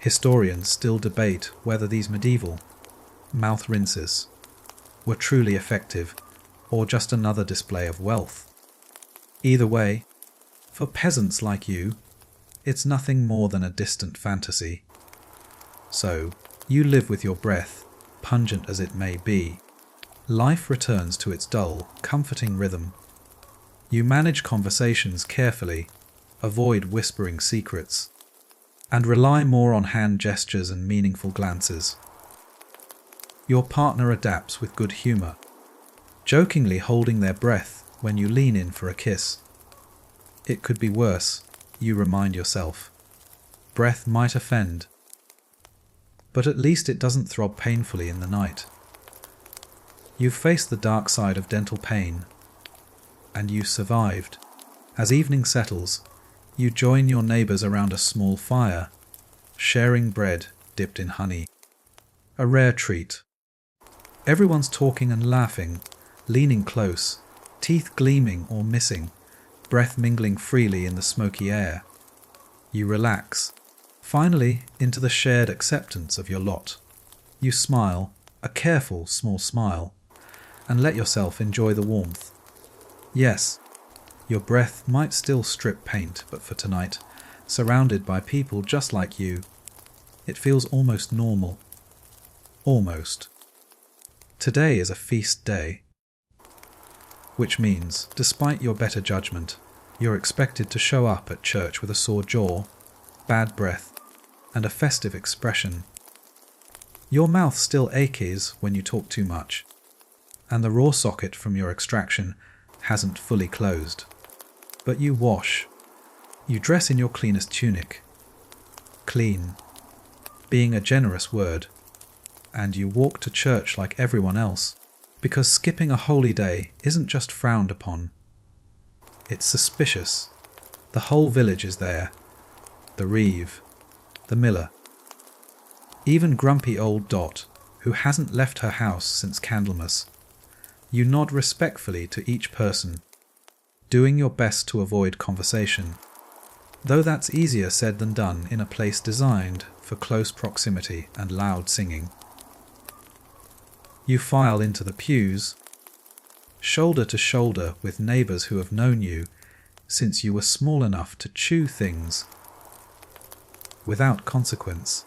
Historians still debate whether these medieval mouth rinses were truly effective or just another display of wealth. Either way, for peasants like you, it's nothing more than a distant fantasy. So, you live with your breath, pungent as it may be. Life returns to its dull, comforting rhythm. You manage conversations carefully, avoid whispering secrets, and rely more on hand gestures and meaningful glances. Your partner adapts with good humour, jokingly holding their breath when you lean in for a kiss. It could be worse, you remind yourself. Breath might offend, but at least it doesn't throb painfully in the night. You've faced the dark side of dental pain, and you survived. As evening settles, you join your neighbours around a small fire, sharing bread dipped in honey. A rare treat. Everyone's talking and laughing, leaning close, teeth gleaming or missing, breath mingling freely in the smoky air. You relax, finally into the shared acceptance of your lot. You smile, a careful small smile, and let yourself enjoy the warmth. Yes, your breath might still strip paint, but for tonight, surrounded by people just like you, it feels almost normal. Almost. Today is a feast day, which means, despite your better judgment, you're expected to show up at church with a sore jaw, bad breath, and a festive expression. Your mouth still aches when you talk too much, and the raw socket from your extraction hasn't fully closed. But you wash. You dress in your cleanest tunic. Clean, being a generous word. And you walk to church like everyone else, because skipping a holy day isn't just frowned upon. It's suspicious. The whole village is there. The reeve, the miller, even grumpy old Dot, who hasn't left her house since Candlemas. You nod respectfully to each person, doing your best to avoid conversation, though that's easier said than done in a place designed for close proximity and loud singing. You file into the pews, shoulder to shoulder with neighbours who have known you since you were small enough to chew things without consequence.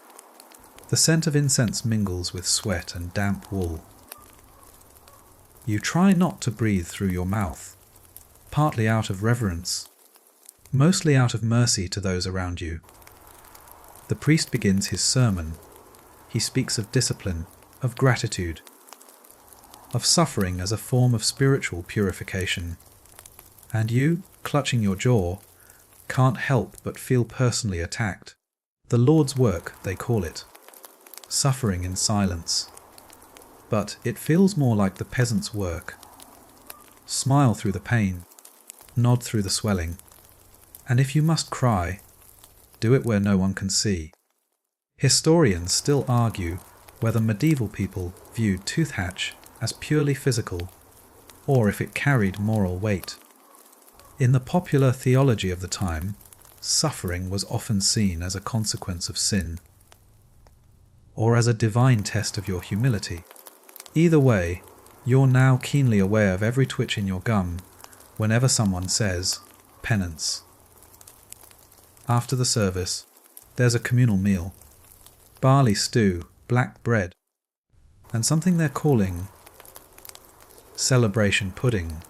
The scent of incense mingles with sweat and damp wool. You try not to breathe through your mouth, partly out of reverence, mostly out of mercy to those around you. The priest begins his sermon. He speaks of discipline, of gratitude, of suffering as a form of spiritual purification. And you, clutching your jaw, can't help but feel personally attacked. The Lord's work, they call it. Suffering in silence. But it feels more like the peasant's work. Smile through the pain, nod through the swelling, and if you must cry, do it where no one can see. Historians still argue whether medieval people viewed Toothache as purely physical, or if it carried moral weight. In the popular theology of the time, suffering was often seen as a consequence of sin, or as a divine test of your humility. Either way, you're now keenly aware of every twitch in your gum whenever someone says, penance. After the service, there's a communal meal. Barley stew, black bread, and something they're calling celebration pudding,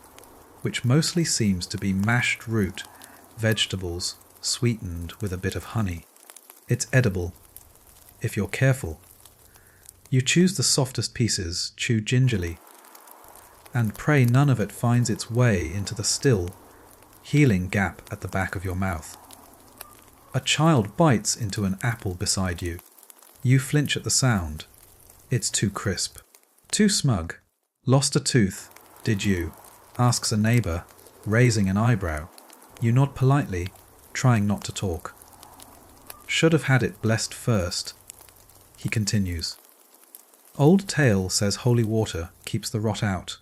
which mostly seems to be mashed root, vegetables, sweetened with a bit of honey. It's edible, if you're careful. You choose the softest pieces, chew gingerly, and pray none of it finds its way into the still, healing gap at the back of your mouth. A child bites into an apple beside you. You flinch at the sound. It's too crisp. Too smug. Lost a tooth, did you? Asks a neighbour, raising an eyebrow. You nod politely, trying not to talk. Should have had it blessed first. He continues. Old tale says holy water keeps the rot out.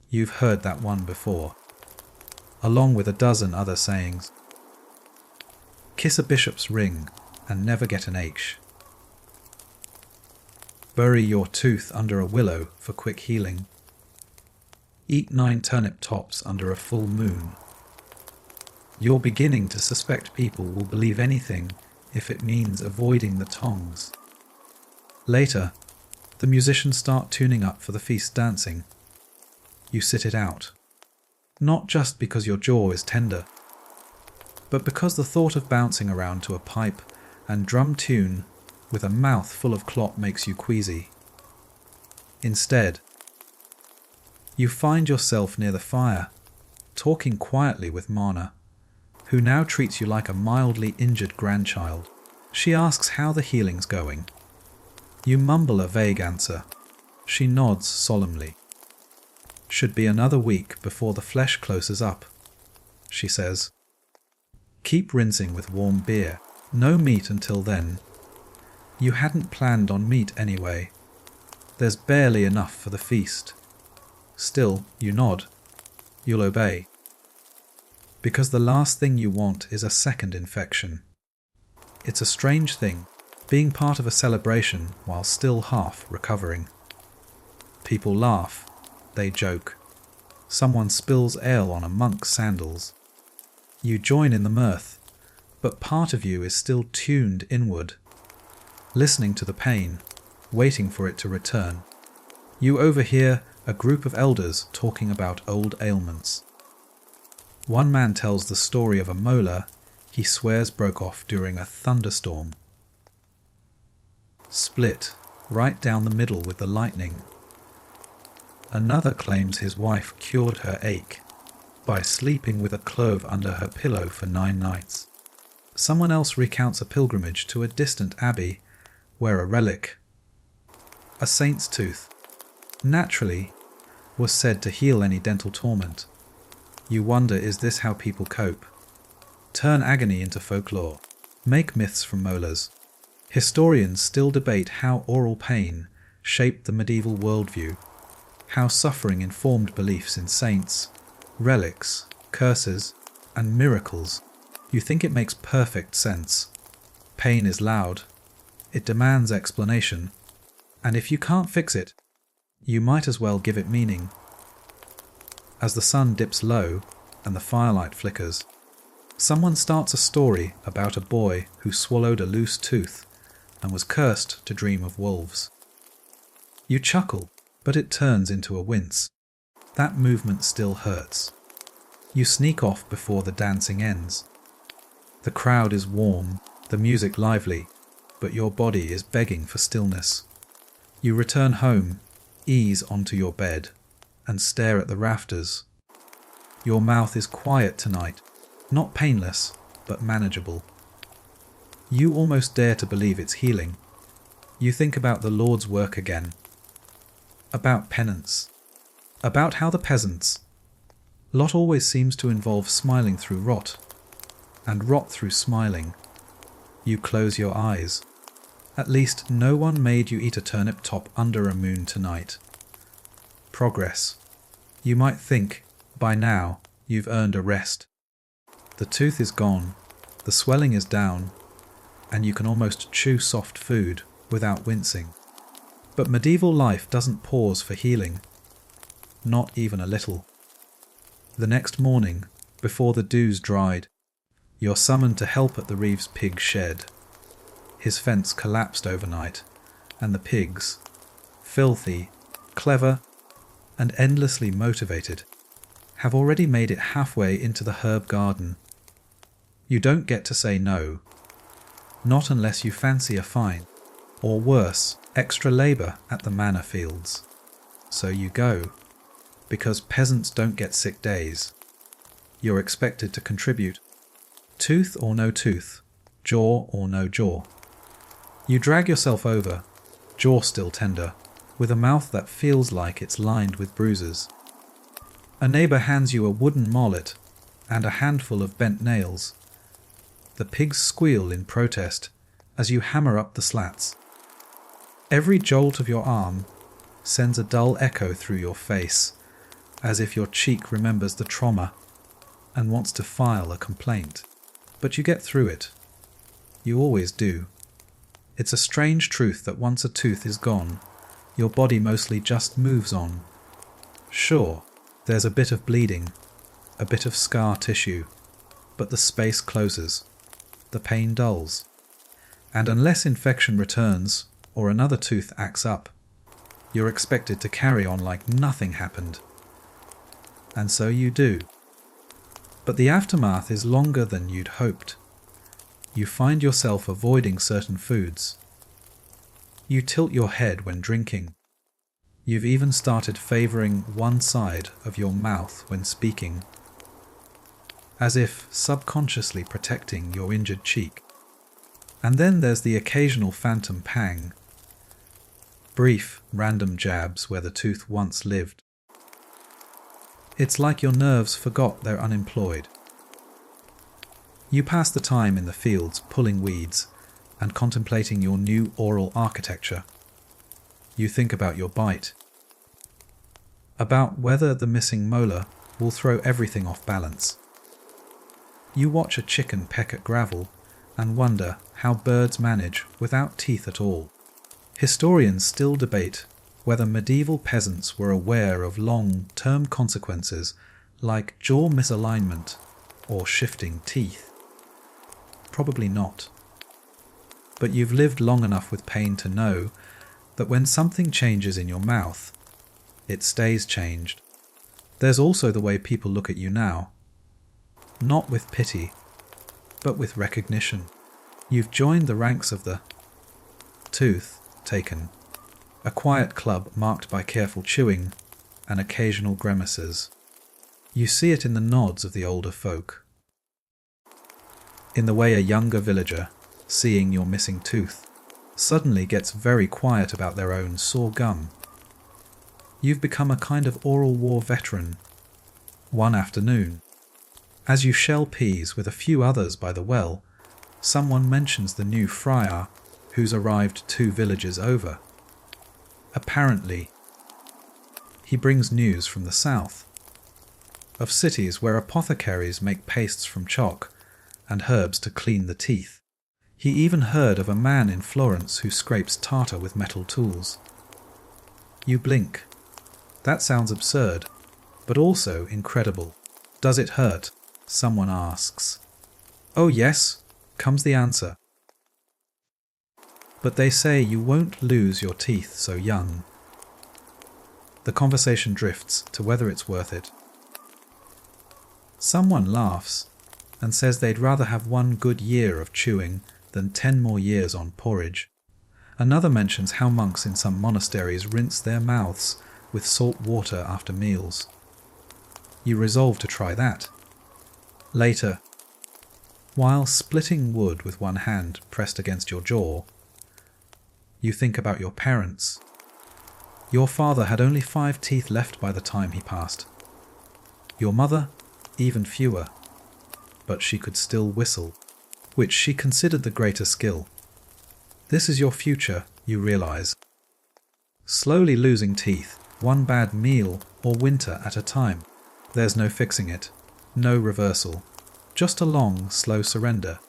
You've heard that one before, along with a dozen other sayings. Kiss a bishop's ring and never get an H. Bury your tooth under a willow for quick healing. Eat 9 turnip tops under a full moon. You're beginning to suspect people will believe anything if it means avoiding the tongs. Later, the musicians start tuning up for the feast dancing. You sit it out. Not just because your jaw is tender, but because the thought of bouncing around to a pipe and drum tune with a mouth full of clot makes you queasy. Instead, you find yourself near the fire, talking quietly with Mana, who now treats you like a mildly injured grandchild. She asks how the healing's going. You mumble a vague answer. She nods solemnly. Should be another week before the flesh closes up, she says. Keep rinsing with warm beer. No meat until then. You hadn't planned on meat anyway. There's barely enough for the feast. Still, you nod. You'll obey. Because the last thing you want is a second infection. It's a strange thing, being part of a celebration while still half recovering. People laugh. They joke. Someone spills ale on a monk's sandals. You join in the mirth, but part of you is still tuned inward, listening to the pain, waiting for it to return. You overhear a group of elders talking about old ailments. One man tells the story of a molar he swears broke off during a thunderstorm. Split right down the middle with the lightning. Another claims his wife cured her ache by sleeping with a clove under her pillow for 9 nights. Someone else recounts a pilgrimage to a distant abbey where a relic, a saint's tooth, naturally was said to heal any dental torment. You wonder, is this how people cope? Turn agony into folklore. Make myths from molars. Historians still debate how oral pain shaped the medieval worldview, how suffering informed beliefs in saints, relics, curses, and miracles. You think it makes perfect sense. Pain is loud. It demands explanation. And if you can't fix it, you might as well give it meaning. As the sun dips low and the firelight flickers, someone starts a story about a boy who swallowed a loose tooth and was cursed to dream of wolves. You chuckle, but it turns into a wince. That movement still hurts. You sneak off before the dancing ends. The crowd is warm, the music lively, but your body is begging for stillness. You return home, ease onto your bed, and stare at the rafters. Your mouth is quiet tonight, not painless, but manageable. You almost dare to believe it's healing. You think about the Lord's work again, about penance, about how the peasants. Lot always seems to involve smiling through rot, and rot through smiling. You close your eyes. At least no one made you eat a turnip top under a moon tonight. Progress. You might think, by now, you've earned a rest. The tooth is gone, the swelling is down, and you can almost chew soft food without wincing. But medieval life doesn't pause for healing. Not even a little. The next morning, before the dew's dried, you're summoned to help at the Reeves' pig shed. His fence collapsed overnight, and the pigs, filthy, clever, and endlessly motivated, have already made it halfway into the herb garden. You don't get to say no. Not unless you fancy a fine, or worse, extra labour at the manor fields. So you go, because peasants don't get sick days. You're expected to contribute. Tooth or no tooth, jaw or no jaw. You drag yourself over, jaw still tender, with a mouth that feels like it's lined with bruises. A neighbour hands you a wooden mallet and a handful of bent nails. The pigs squeal in protest as you hammer up the slats. Every jolt of your arm sends a dull echo through your face, as if your cheek remembers the trauma and wants to file a complaint. But you get through it. You always do. It's a strange truth that once a tooth is gone, your body mostly just moves on. Sure, there's a bit of bleeding, a bit of scar tissue, but the space closes, the pain dulls, and unless infection returns or another tooth acts up, you're expected to carry on like nothing happened. And so you do. But the aftermath is longer than you'd hoped. You find yourself avoiding certain foods. You tilt your head when drinking. You've even started favouring one side of your mouth when speaking, as if subconsciously protecting your injured cheek. And then there's the occasional phantom pang. Brief, random jabs where the tooth once lived. It's like your nerves forgot they're unemployed. You pass the time in the fields pulling weeds and contemplating your new oral architecture. You think about your bite, about whether the missing molar will throw everything off balance. You watch a chicken peck at gravel and wonder how birds manage without teeth at all. Historians still debate whether medieval peasants were aware of long-term consequences like jaw misalignment or shifting teeth. Probably not. But you've lived long enough with pain to know that when something changes in your mouth, it stays changed. There's also the way people look at you now. Not with pity, but with recognition. You've joined the ranks of the tooth taken, a quiet club marked by careful chewing and occasional grimaces. You see it in the nods of the older folk, in the way a younger villager, seeing your missing tooth, suddenly gets very quiet about their own sore gum. You've become a kind of oral war veteran. One afternoon, as you shell peas with a few others by the well, someone mentions the new friar who's arrived 2 villages over. Apparently, he brings news from the south, of cities where apothecaries make pastes from chalk and herbs to clean the teeth. He even heard of a man in Florence who scrapes tartar with metal tools. You blink. That sounds absurd, but also incredible. Does it hurt? Someone asks. Oh yes, comes the answer. But they say you won't lose your teeth so young. The conversation drifts to whether it's worth it. Someone laughs and says they'd rather have 1 good year of chewing than 10 more years on porridge. Another mentions how monks in some monasteries rinse their mouths with salt water after meals. You resolve to try that. Later, while splitting wood with one hand pressed against your jaw, you think about your parents. Your father had only 5 teeth left by the time he passed. Your mother, even fewer, but she could still whistle, which she considered the greater skill. This is your future, you realize. Slowly losing teeth, 1 bad meal or winter at a time. There's no fixing it, no reversal, just a long, slow surrender.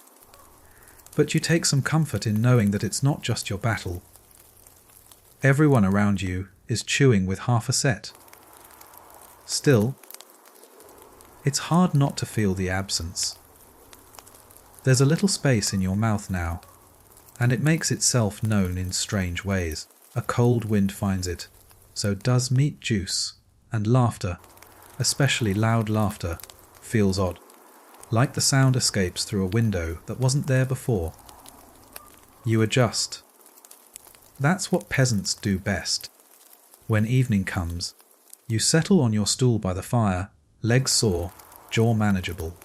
But you take some comfort in knowing that it's not just your battle. Everyone around you is chewing with half a set. Still, it's hard not to feel the absence. There's a little space in your mouth now, and it makes itself known in strange ways. A cold wind finds it, so does meat juice, and laughter, especially loud laughter, feels odd, like the sound escapes through a window that wasn't there before. You adjust. That's what peasants do best. When evening comes, you settle on your stool by the fire, legs sore, jaw manageable.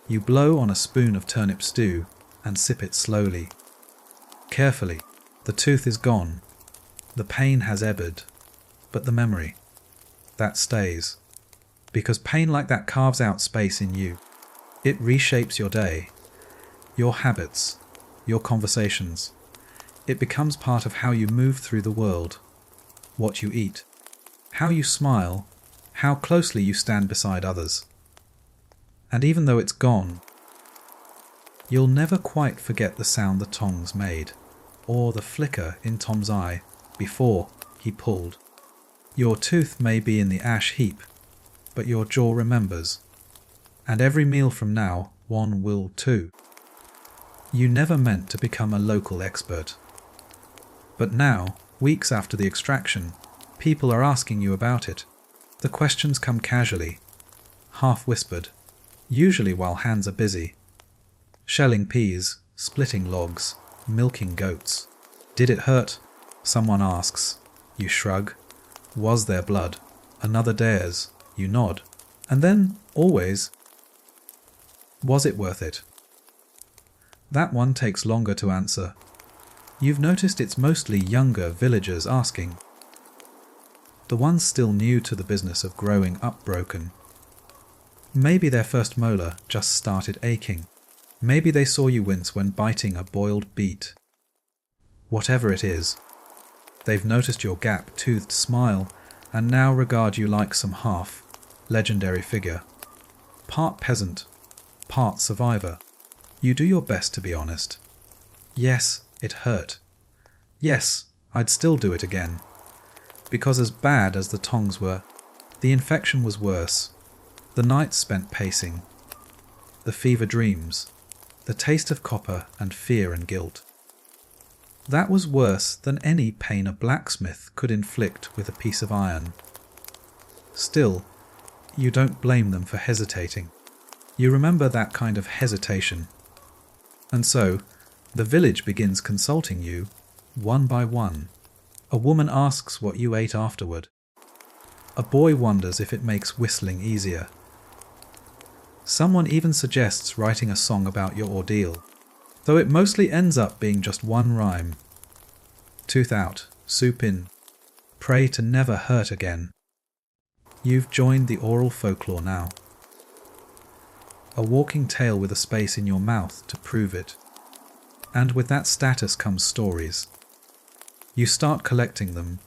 You blow on a spoon of turnip stew and sip it slowly. Carefully, the tooth is gone. The pain has ebbed, but the memory, that stays. Because pain like that carves out space in you. It reshapes your day, your habits, your conversations. It becomes part of how you move through the world, what you eat, how you smile, how closely you stand beside others. And even though it's gone, you'll never quite forget the sound the tongs made, or the flicker in Tom's eye before he pulled. Your tooth may be in the ash heap, but your jaw remembers. And every meal from now, one will too. You never meant to become a local expert. But now, weeks after the extraction, people are asking you about it. The questions come casually, half-whispered, usually while hands are busy. Shelling peas, splitting logs, milking goats. Did it hurt? Someone asks. You shrug. Was there blood? Another dares. You nod. And then, always, was it worth it? That one takes longer to answer. You've noticed it's mostly younger villagers asking. The ones still new to the business of growing up broken. Maybe their first molar just started aching. Maybe they saw you wince when biting a boiled beet. Whatever it is, they've noticed your gap-toothed smile and now regard you like some legendary figure. Part peasant, part survivor. You do your best to be honest. Yes, it hurt. Yes, I'd still do it again. Because as bad as the tongs were, the infection was worse. The nights spent pacing. The fever dreams. The taste of copper and fear and guilt. That was worse than any pain a blacksmith could inflict with a piece of iron. Still, you don't blame them for hesitating. You remember that kind of hesitation. And so, the village begins consulting you, one by one. A woman asks what you ate afterward. A boy wonders if it makes whistling easier. Someone even suggests writing a song about your ordeal, though it mostly ends up being just one rhyme. Tooth out, soup in, pray to never hurt again. You've joined the oral folklore now. A walking tale with a space in your mouth to prove it. And with that status comes stories. You start collecting them.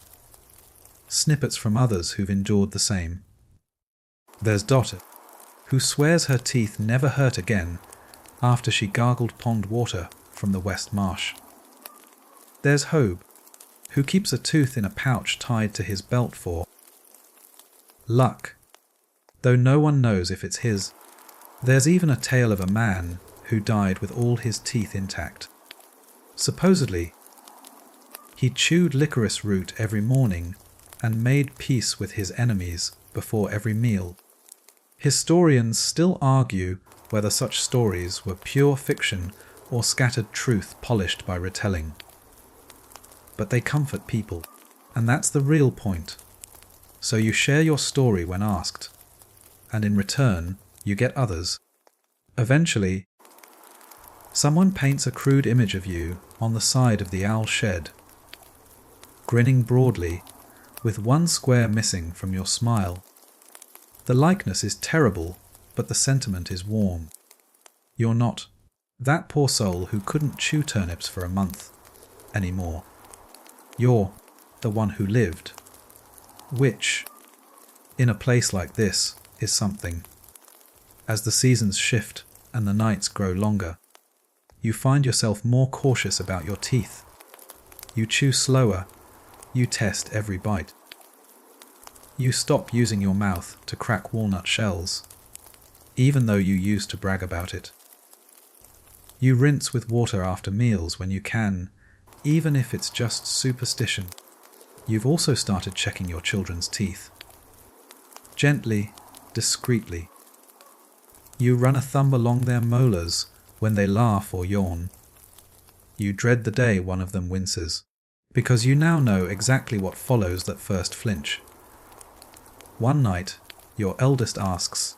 Snippets from others who've endured the same. There's Dot, who swears her teeth never hurt again after she gargled pond water from the West Marsh. There's Hobe, who keeps a tooth in a pouch tied to his belt for luck, though no one knows if it's his. There's even a tale of a man who died with all his teeth intact. Supposedly, he chewed licorice root every morning and made peace with his enemies before every meal. Historians still argue whether such stories were pure fiction or scattered truth polished by retelling. But they comfort people, and that's the real point. So you share your story when asked, and in return you get others. Eventually, someone paints a crude image of you on the side of the owl shed, grinning broadly, with one square missing from your smile. The likeness is terrible, but the sentiment is warm. You're not that poor soul who couldn't chew turnips for a month anymore. You're the one who lived, which, in a place like this, is something. As the seasons shift and the nights grow longer, you find yourself more cautious about your teeth. You chew slower. You test every bite. You stop using your mouth to crack walnut shells, even though you used to brag about it. You rinse with water after meals when you can, even if it's just superstition. You've also started checking your children's teeth. Gently, discreetly. You run a thumb along their molars when they laugh or yawn. You dread the day one of them winces, because you now know exactly what follows that first flinch. One night, your eldest asks,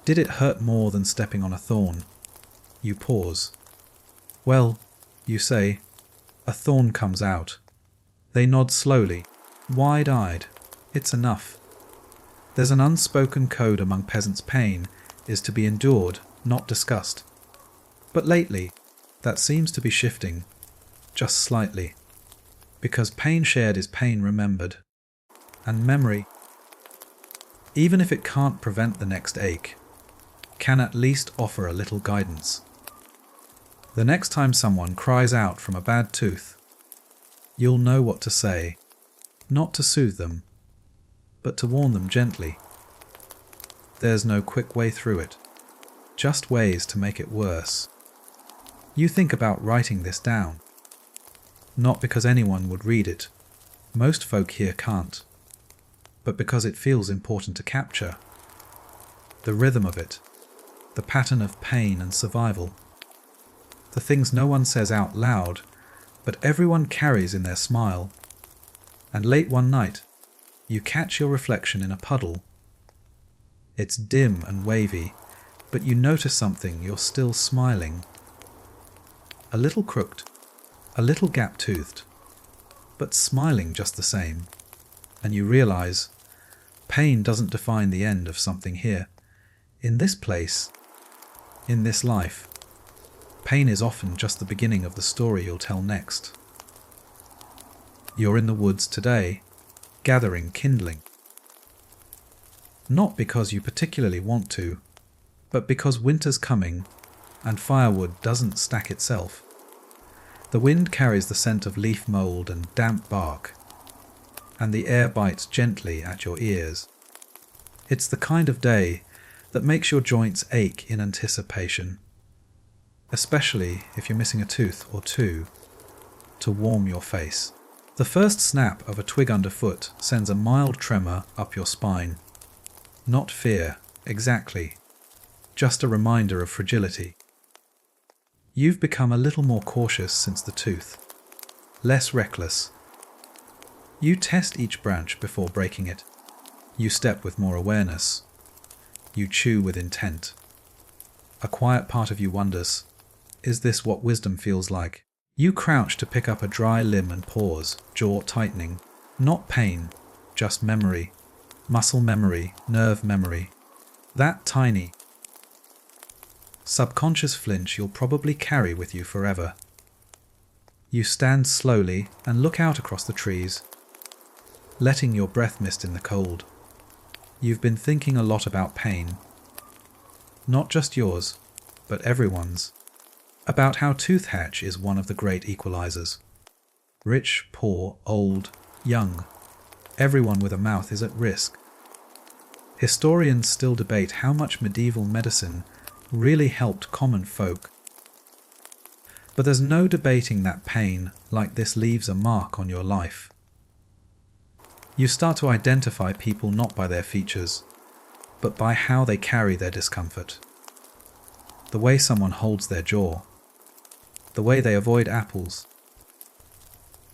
"Did it hurt more than stepping on a thorn?" You pause. "Well," you say, "a thorn comes out." They nod slowly, wide-eyed. It's enough. There's an unspoken code among peasants. Pain is to be endured, not discussed. But lately, that seems to be shifting, just slightly. Because pain shared is pain remembered. And memory, even if it can't prevent the next ache, can at least offer a little guidance. The next time someone cries out from a bad tooth, you'll know what to say, not to soothe them, but to warn them gently. There's no quick way through it, just ways to make it worse. You think about writing this down, not because anyone would read it, most folk here can't, but because it feels important to capture. The rhythm of it, the pattern of pain and survival, the things no one says out loud, but everyone carries in their smile. And late one night, you catch your reflection in a puddle. It's dim and wavy, but you notice something. You're still smiling. A little crooked, a little gap-toothed, but smiling just the same. And you realize, pain doesn't define the end of something here. In this place, in this life, pain is often just the beginning of the story you'll tell next. You're in the woods today, gathering kindling. Not because you particularly want to, but because winter's coming and firewood doesn't stack itself. The wind carries the scent of leaf mold and damp bark, and the air bites gently at your ears. It's the kind of day that makes your joints ache in anticipation, especially if you're missing a tooth or two, to warm your face. The first snap of a twig underfoot sends a mild tremor up your spine. Not fear, exactly, just a reminder of fragility. You've become a little more cautious since the tooth, less reckless. You test each branch before breaking it. You step with more awareness. You chew with intent. A quiet part of you wonders, is this what wisdom feels like? You crouch to pick up a dry limb and pause, jaw tightening. Not pain, just memory. Muscle memory, nerve memory. That tiny, subconscious flinch you'll probably carry with you forever. You stand slowly and look out across the trees, letting your breath mist in the cold. You've been thinking a lot about pain. Not just yours, but everyone's. About how Toothache is one of the great equalizers. Rich, poor, old, young. Everyone with a mouth is at risk. Historians still debate how much medieval medicine really helped common folk. But there's no debating that pain like this leaves a mark on your life. You start to identify people not by their features, but by how they carry their discomfort. The way someone holds their jaw, the way they avoid apples,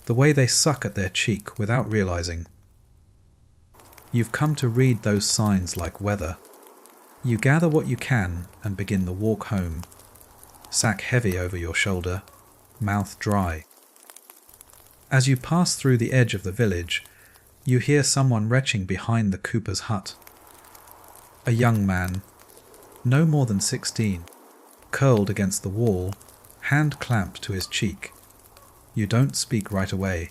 the way they suck at their cheek without realizing. You've come to read those signs like weather. You gather what you can and begin the walk home, sack heavy over your shoulder, mouth dry. As you pass through the edge of the village, you hear someone retching behind the cooper's hut. A young man, no more than 16, curled against the wall, hand clamped to his cheek. You don't speak right away.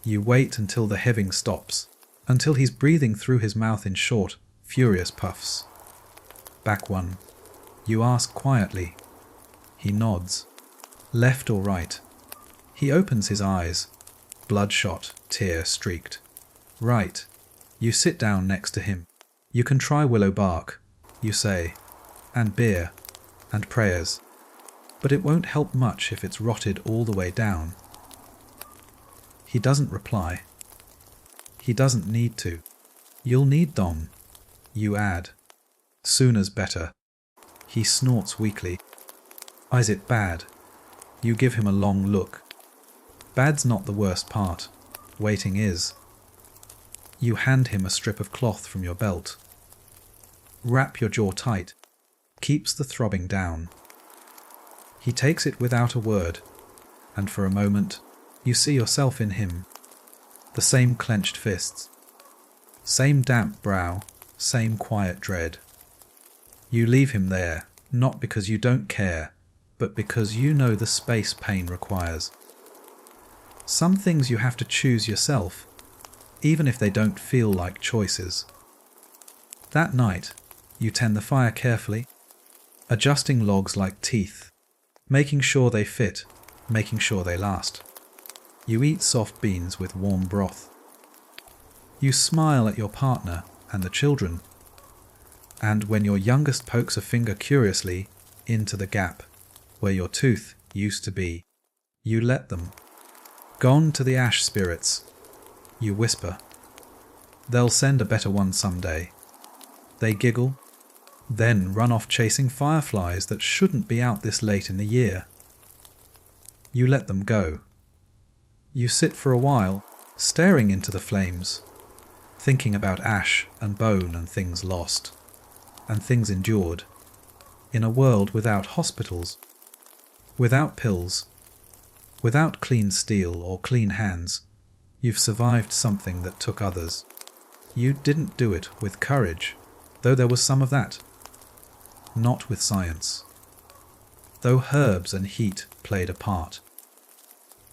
You wait until the heving stops, until he's breathing through his mouth in short, furious puffs. Back one. You ask quietly. He nods. Left or right? He opens his eyes, bloodshot, tear-streaked. Right. You sit down next to him. You can try willow bark, you say, and beer, and prayers. But it won't help much if it's rotted all the way down. He doesn't reply. He doesn't need to. You'll need Dom. You add. Sooner's better. He snorts weakly. Is it bad? You give him a long look. Bad's not the worst part. Waiting is. You hand him a strip of cloth from your belt. Wrap your jaw tight. Keeps the throbbing down. He takes it without a word, and for a moment you see yourself in him. The same clenched fists. Same damp brow. Same quiet dread. You leave him there, not because you don't care, but because you know the space pain requires. Some things you have to choose yourself, even if they don't feel like choices. That night, you tend the fire carefully, adjusting logs like teeth, making sure they fit, making sure they last. You eat soft beans with warm broth. You smile at your partner and the children. And when your youngest pokes a finger curiously into the gap where your tooth used to be, you let them. Gone to the ash spirits, you whisper. They'll send a better one someday. They giggle, then run off chasing fireflies that shouldn't be out this late in the year. You let them go. You sit for a while, staring into the flames, thinking about ash and bone and things lost, and things endured, in a world without hospitals, without pills, without clean steel or clean hands. You've survived something that took others. You didn't do it with courage, though there was some of that. Not with science. Though herbs and heat played a part.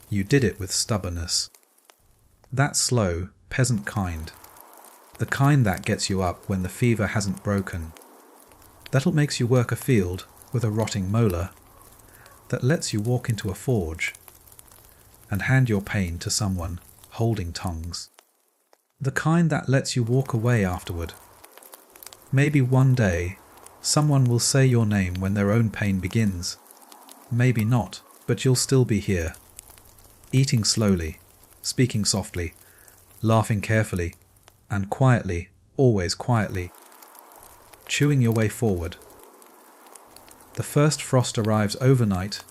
You did it with stubbornness. That slow, peasant kind. The kind that gets you up when the fever hasn't broken. That'll makes you work a field with a rotting molar. That lets you walk into a forge and hand your pain to someone holding tongs. The kind that lets you walk away afterward. Maybe one day someone will say your name when their own pain begins. Maybe not, but you'll still be here. Eating slowly, speaking softly, laughing carefully, and quietly, always quietly. Chewing your way forward. The first frost arrives overnight,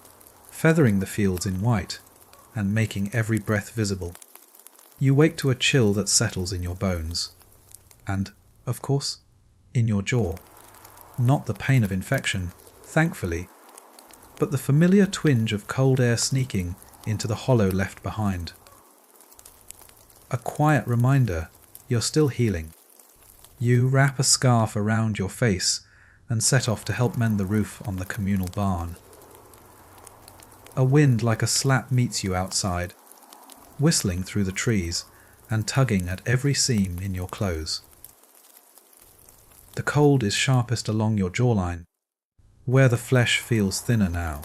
feathering the fields in white, and making every breath visible. You wake to a chill that settles in your bones. And, of course, in your jaw. Not the pain of infection, thankfully, but the familiar twinge of cold air sneaking into the hollow left behind. A quiet reminder you're still healing. You wrap a scarf around your face and set off to help mend the roof on the communal barn. A wind like a slap meets you outside, whistling through the trees and tugging at every seam in your clothes. The cold is sharpest along your jawline, where the flesh feels thinner now.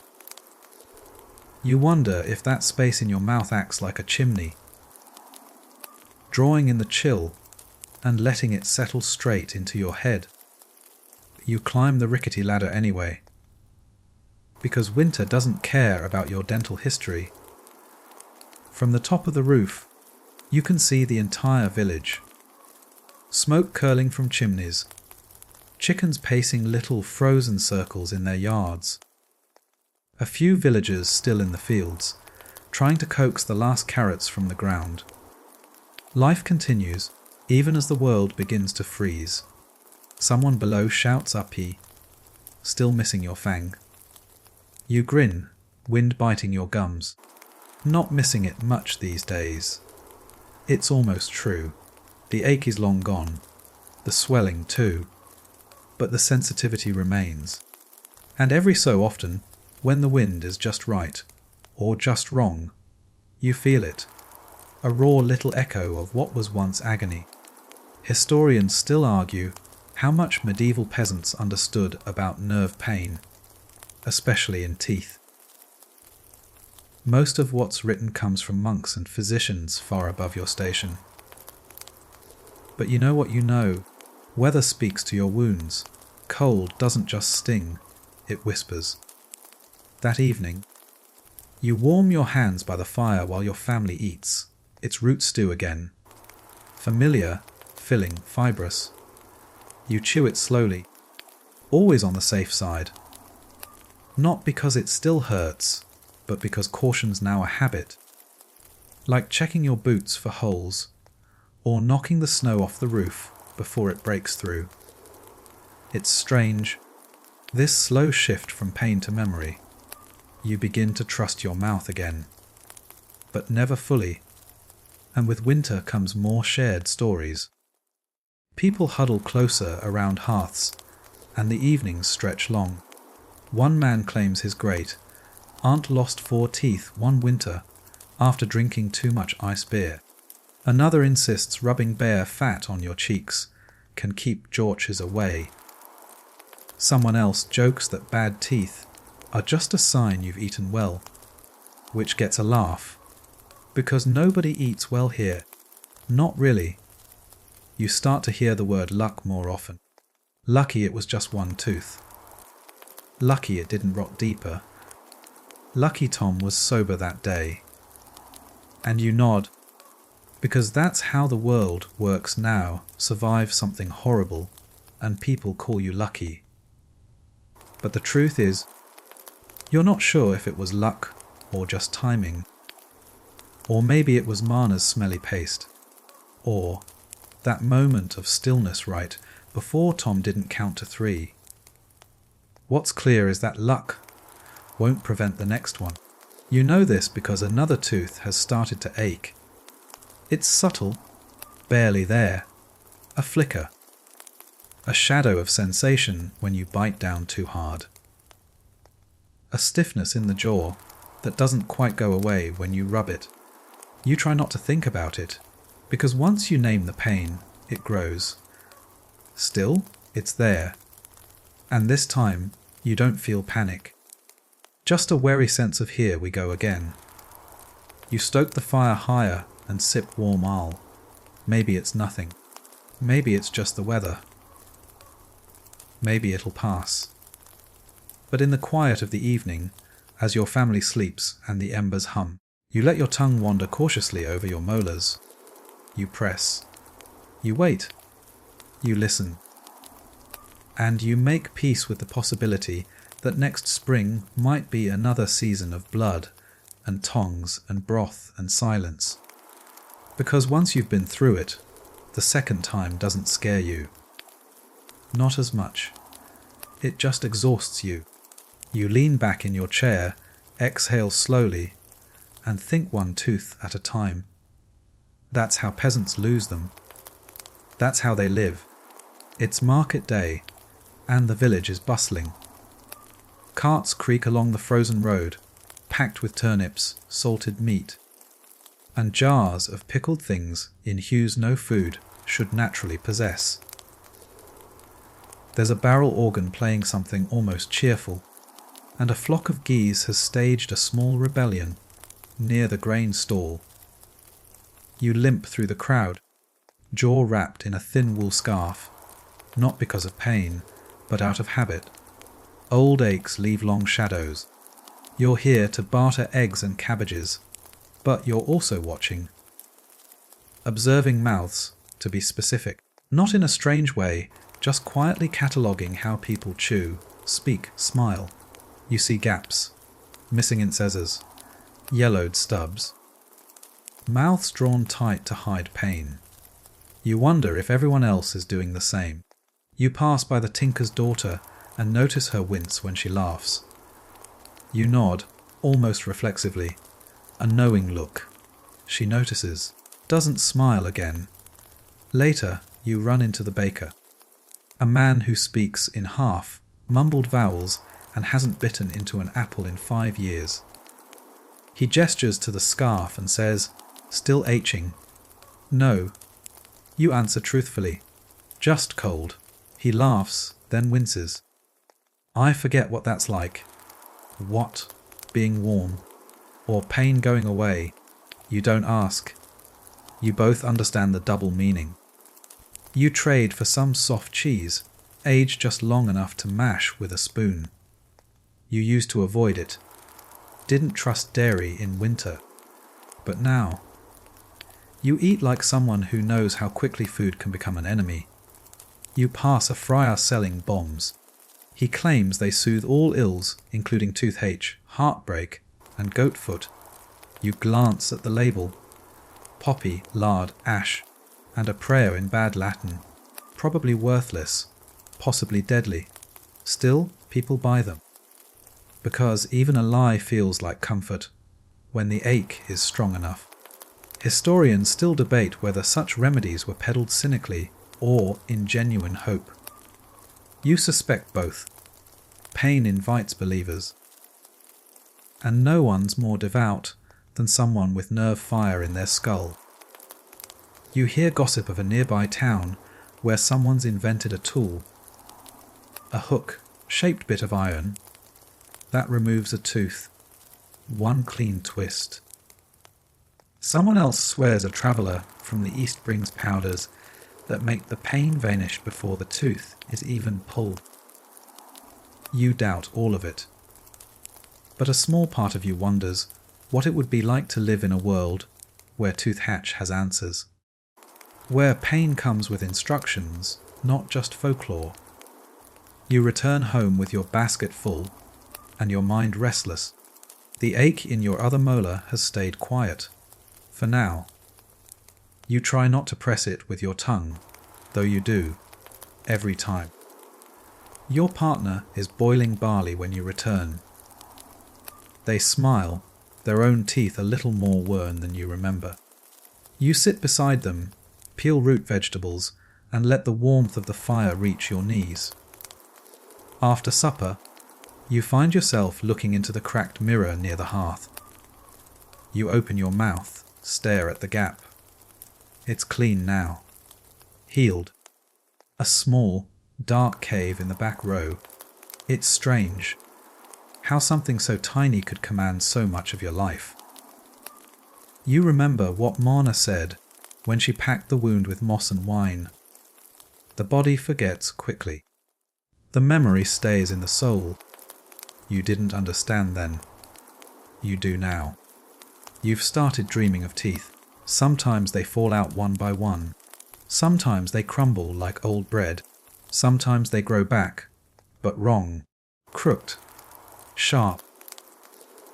You wonder if that space in your mouth acts like a chimney, drawing in the chill and letting it settle straight into your head. You climb the rickety ladder anyway, because winter doesn't care about your dental history. From the top of the roof, you can see the entire village. Smoke curling from chimneys, chickens pacing little frozen circles in their yards. A few villagers still in the fields, trying to coax the last carrots from the ground. Life continues, even as the world begins to freeze. Someone below shouts uppy, still missing your fang. You grin, wind biting your gums, not missing it much these days. It's almost true. The ache is long gone, the swelling too, but the sensitivity remains. And every so often, when the wind is just right, or just wrong, you feel it, a raw little echo of what was once agony. Historians still argue how much medieval peasants understood about nerve pain, especially in teeth. Most of what's written comes from monks and physicians far above your station. But you know what you know. Weather speaks to your wounds. Cold doesn't just sting, it whispers. That evening, you warm your hands by the fire while your family eats. It's root stew again. Familiar, filling, fibrous. You chew it slowly, always on the safe side. Not because it still hurts, but because caution's now a habit. Like checking your boots for holes, or knocking the snow off the roof before it breaks through. It's strange, this slow shift from pain to memory. You begin to trust your mouth again, but never fully, and with winter comes more shared stories. People huddle closer around hearths, and the evenings stretch long. One man claims his great aunt lost 4 teeth one winter after drinking too much ice beer. Another insists rubbing bare fat on your cheeks can keep Georges away. Someone else jokes that bad teeth are just a sign you've eaten well, which gets a laugh, because nobody eats well here. Not really. You start to hear the word luck more often. Lucky it was just 1 tooth. Lucky it didn't rot deeper. Lucky Tom was sober that day. And you nod, because that's how the world works now. Survive something horrible, and people call you lucky. But the truth is, you're not sure if it was luck or just timing. Or maybe it was Mana's smelly paste. Or that moment of stillness right before Tom didn't count to 3. What's clear is that luck won't prevent the next one. You know this because another tooth has started to ache. It's subtle, barely there, a flicker, a shadow of sensation when you bite down too hard. A stiffness in the jaw that doesn't quite go away when you rub it. You try not to think about it, because once you name the pain, it grows. Still, it's there, and this time you don't feel panic. Just a wary sense of here we go again. You stoke the fire higher and sip warm ale. Maybe it's nothing. Maybe it's just the weather. Maybe it'll pass. But in the quiet of the evening, as your family sleeps and the embers hum, you let your tongue wander cautiously over your molars. You press. You wait. You listen. And you make peace with the possibility that next spring might be another season of blood and tongs and broth and silence. Because once you've been through it, the second time doesn't scare you. Not as much. It just exhausts you. You lean back in your chair, exhale slowly, and think 1 tooth at a time. That's how peasants lose them. That's how they live. It's market day, and the village is bustling. Carts creak along the frozen road, packed with turnips, salted meat, and jars of pickled things in hues no food should naturally possess. There's a barrel organ playing something almost cheerful, and a flock of geese has staged a small rebellion near the grain stall. You limp through the crowd, jaw wrapped in a thin wool scarf, not because of pain, but out of habit. Old aches leave long shadows. You're here to barter eggs and cabbages, but you're also watching. Observing mouths, to be specific. Not in a strange way, just quietly cataloguing how people chew, speak, smile. You see gaps, missing incisors, yellowed stubs. Mouths drawn tight to hide pain. You wonder if everyone else is doing the same. You pass by the tinker's daughter and notice her wince when she laughs. You nod, almost reflexively, a knowing look. She notices, doesn't smile again. Later, you run into the baker, a man who speaks in half, mumbled vowels and hasn't bitten into an apple in 5 years. He gestures to the scarf and says, still aching. No. You answer truthfully. Just cold. He laughs, then winces. I forget what that's like. What? Being warm. Or pain going away. You don't ask. You both understand the double meaning. You trade for some soft cheese, aged just long enough to mash with a spoon. You used to avoid it. Didn't trust dairy in winter. But now, you eat like someone who knows how quickly food can become an enemy. You pass a friar selling bombs. He claims they soothe all ills, including toothache, heartbreak, and goat foot. You glance at the label. Poppy, lard, ash, and a prayer in bad Latin. Probably worthless, possibly deadly. Still, people buy them. Because even a lie feels like comfort when the ache is strong enough. Historians still debate whether such remedies were peddled cynically or in genuine hope. You suspect both. Pain invites believers. And no one's more devout than someone with nerve fire in their skull. You hear gossip of a nearby town where someone's invented a tool. A hook, shaped bit of iron, that removes a tooth. One clean twist. Someone else swears a traveller from the east brings powders that make the pain vanish before the tooth is even pulled. You doubt all of it. But a small part of you wonders what it would be like to live in a world where Toothache has answers. Where pain comes with instructions, not just folklore. You return home with your basket full and your mind restless. The ache in your other molar has stayed quiet. For now. You try not to press it with your tongue, though you do, every time. Your partner is boiling barley when you return. They smile, their own teeth a little more worn than you remember. You sit beside them, peel root vegetables, and let the warmth of the fire reach your knees. After supper, you find yourself looking into the cracked mirror near the hearth. You open your mouth, stare at the gap. It's clean now. Healed. A small, dark cave in the back row. It's strange. How something so tiny could command so much of your life. You remember what Marna said when she packed the wound with moss and wine. The body forgets quickly. The memory stays in the soul. You didn't understand then. You do now. You've started dreaming of teeth. Sometimes they fall out one by one. Sometimes they crumble like old bread. Sometimes they grow back, but wrong, crooked, sharp.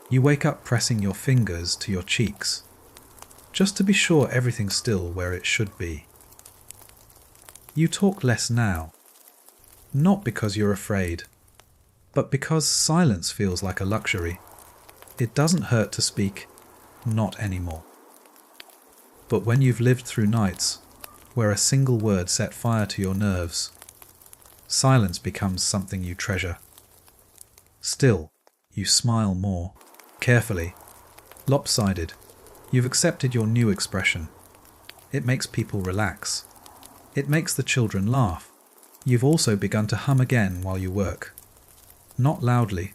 You wake up pressing your fingers to your cheeks, just to be sure everything's still where it should be. You talk less now, not because you're afraid, but because silence feels like a luxury. It doesn't hurt to speak, not anymore. But when you've lived through nights where a single word set fire to your nerves, silence becomes something you treasure. Still, you smile more, carefully, lopsided. You've accepted your new expression. It makes people relax. It makes the children laugh. You've also begun to hum again while you work. Not loudly.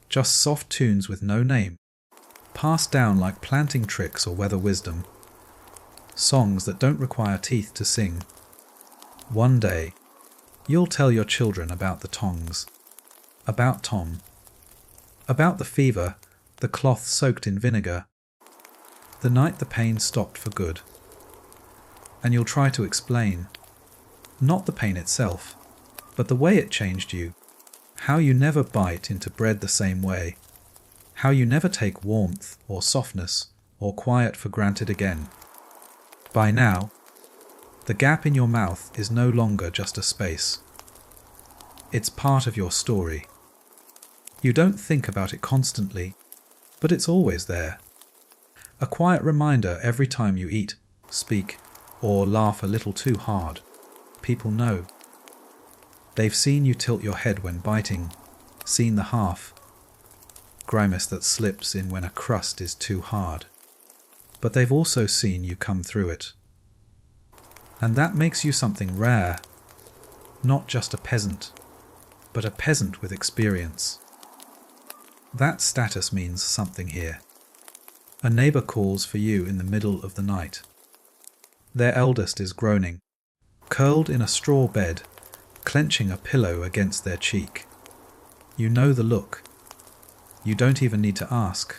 Just soft tunes with no name, passed down like planting tricks or weather wisdom. Songs that don't require teeth to sing. One day, you'll tell your children about the tongs, about Tom, about the fever, the cloth soaked in vinegar, the night the pain stopped for good. And you'll try to explain, not the pain itself, but the way it changed you, how you never bite into bread the same way, how you never take warmth or softness or quiet for granted again. By now, the gap in your mouth is no longer just a space. It's part of your story. You don't think about it constantly, but it's always there. A quiet reminder every time you eat, speak, or laugh a little too hard. People know. They've seen you tilt your head when biting, seen the half, grimace that slips in when a crust is too hard. But they've also seen you come through it. And that makes you something rare, not just a peasant, but a peasant with experience. That status means something here. A neighbour calls for you in the middle of the night. Their eldest is groaning, curled in a straw bed, clenching a pillow against their cheek. You know the look. You don't even need to ask.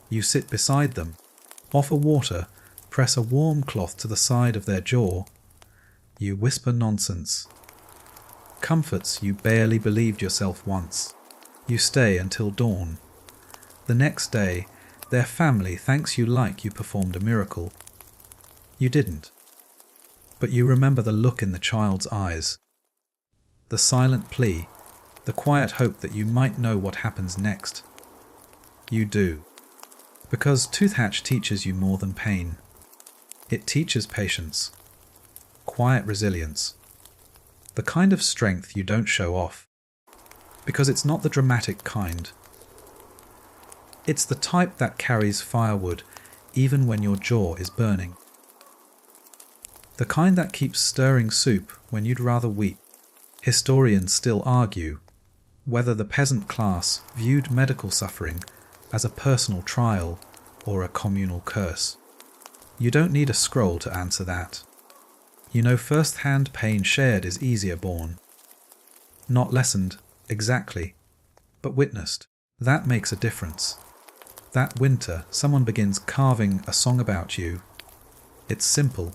You sit beside them, offer water, press a warm cloth to the side of their jaw. You whisper nonsense. Comforts you barely believed yourself once. You stay until dawn. The next day, their family thanks you like you performed a miracle. You didn't. But you remember the look in the child's eyes, the silent plea, the quiet hope that you might know what happens next. You do. Because Toothache teaches you more than pain. It teaches patience, quiet resilience, the kind of strength you don't show off. Because it's not the dramatic kind. It's the type that carries firewood even when your jaw is burning. The kind that keeps stirring soup when you'd rather weep. Historians still argue whether the peasant class viewed medical suffering as a personal trial or a communal curse. You don't need a scroll to answer that. You know first-hand pain shared is easier borne. Not lessened, exactly, but witnessed. That makes a difference. That winter, someone begins carving a song about you. It's simple.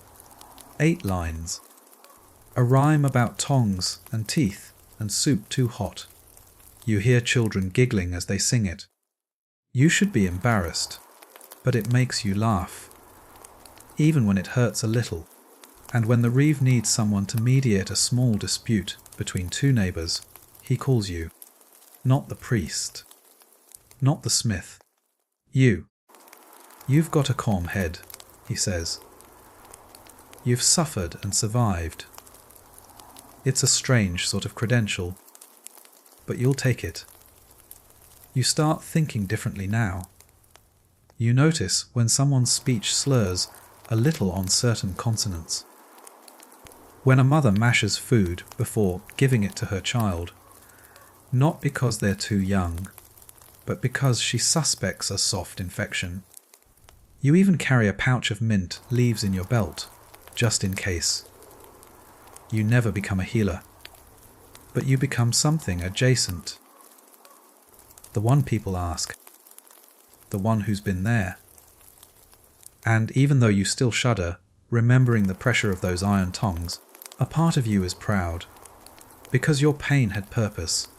8 lines. A rhyme about tongs and teeth and soup too hot. You hear children giggling as they sing it. You should be embarrassed, but it makes you laugh. Even when it hurts a little, and when the reeve needs someone to mediate a small dispute between 2 neighbours, he calls you. Not the priest. Not the smith. You. You've got a calm head, he says. You've suffered and survived. It's a strange sort of credential, but you'll take it. You start thinking differently now. You notice when someone's speech slurs a little on certain consonants. When a mother mashes food before giving it to her child, not because they're too young, but because she suspects a soft infection. You even carry a pouch of mint leaves in your belt, just in case. You never become a healer, but you become something adjacent. The one people ask. The one who's been there. And even though you still shudder, remembering the pressure of those iron tongs, a part of you is proud, because your pain had purpose.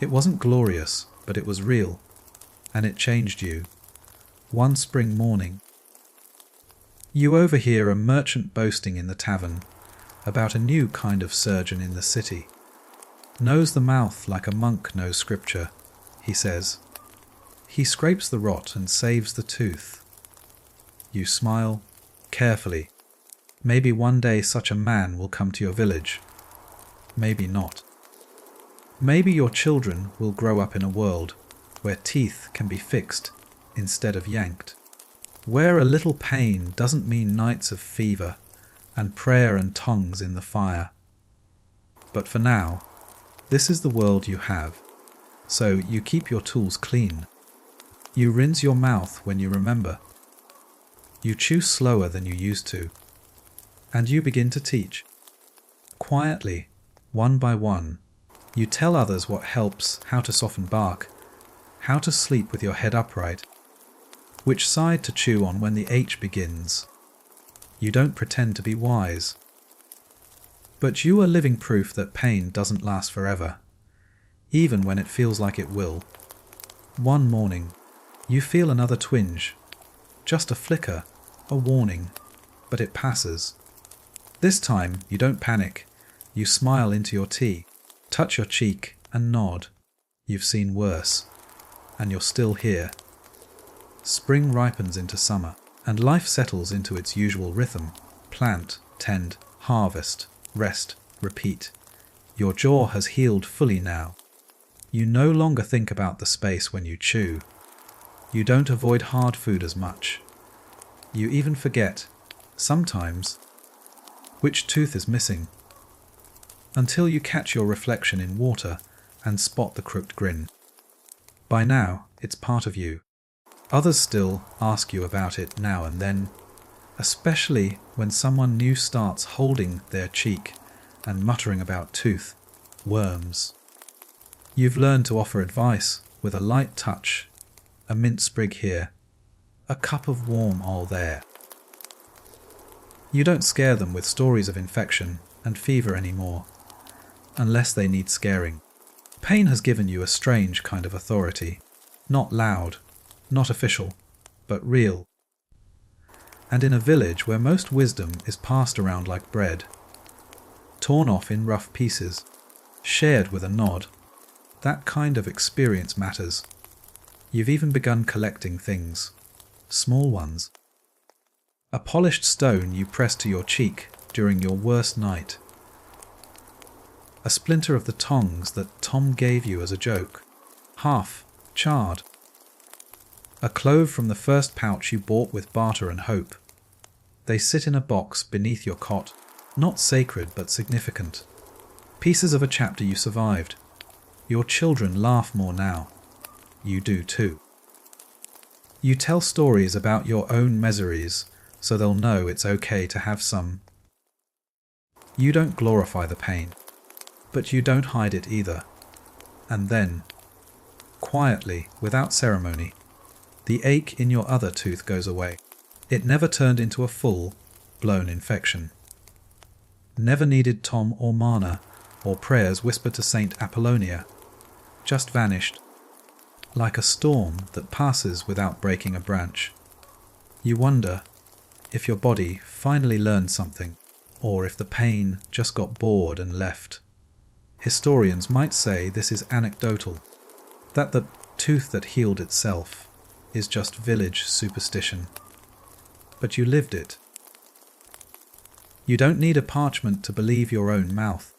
It wasn't glorious, but it was real, and it changed you. One spring morning, you overhear a merchant boasting in the tavern about a new kind of surgeon in the city. Knows the mouth like a monk knows scripture, he says. He scrapes the rot and saves the tooth. You smile, carefully. Maybe one day such a man will come to your village. Maybe not. Maybe your children will grow up in a world where teeth can be fixed instead of yanked. Where a little pain doesn't mean nights of fever and prayer and tongues in the fire. But for now, this is the world you have, so you keep your tools clean. You rinse your mouth when you remember. You chew slower than you used to, and you begin to teach. Quietly, one by one, you tell others what helps, how to soften bark, how to sleep with your head upright, which side to chew on when the H begins. You don't pretend to be wise. But you are living proof that pain doesn't last forever, even when it feels like it will. One morning, you feel another twinge, just a flicker, a warning, but it passes. This time, you don't panic. You smile into your tea, touch your cheek, and nod. You've seen worse, and you're still here. Spring ripens into summer, and life settles into its usual rhythm. Plant, tend, harvest, rest, repeat. Your jaw has healed fully now. You no longer think about the space when you chew. You don't avoid hard food as much. You even forget, sometimes, which tooth is missing, until you catch your reflection in water and spot the crooked grin. By now, it's part of you. Others still ask you about it now and then, especially when someone new starts holding their cheek and muttering about tooth, worms. You've learned to offer advice with a light touch, a mint sprig here, a cup of warm oil there. You don't scare them with stories of infection and fever anymore, unless they need scaring. Pain has given you a strange kind of authority. Not loud, not official, but real. And in a village where most wisdom is passed around like bread, torn off in rough pieces, shared with a nod, that kind of experience matters. You've even begun collecting things, small ones. A polished stone you press to your cheek during your worst night. A splinter of the tongs that Tom gave you as a joke, half charred. A clove from the first pouch you bought with barter and hope. They sit in a box beneath your cot, not sacred but significant. Pieces of a chapter you survived. Your children laugh more now. You do too. You tell stories about your own miseries, so they'll know it's okay to have some. You don't glorify the pain, but you don't hide it either. And then, quietly, without ceremony, the ache in your other tooth goes away. It never turned into a full, blown infection. Never needed Tom or Mana, or prayers whispered to Saint Apollonia. Just vanished, like a storm that passes without breaking a branch. You wonder if your body finally learned something, or if the pain just got bored and left. Historians might say this is anecdotal, that the tooth that healed itself is just village superstition. But you lived it. You don't need a parchment to believe your own mouth.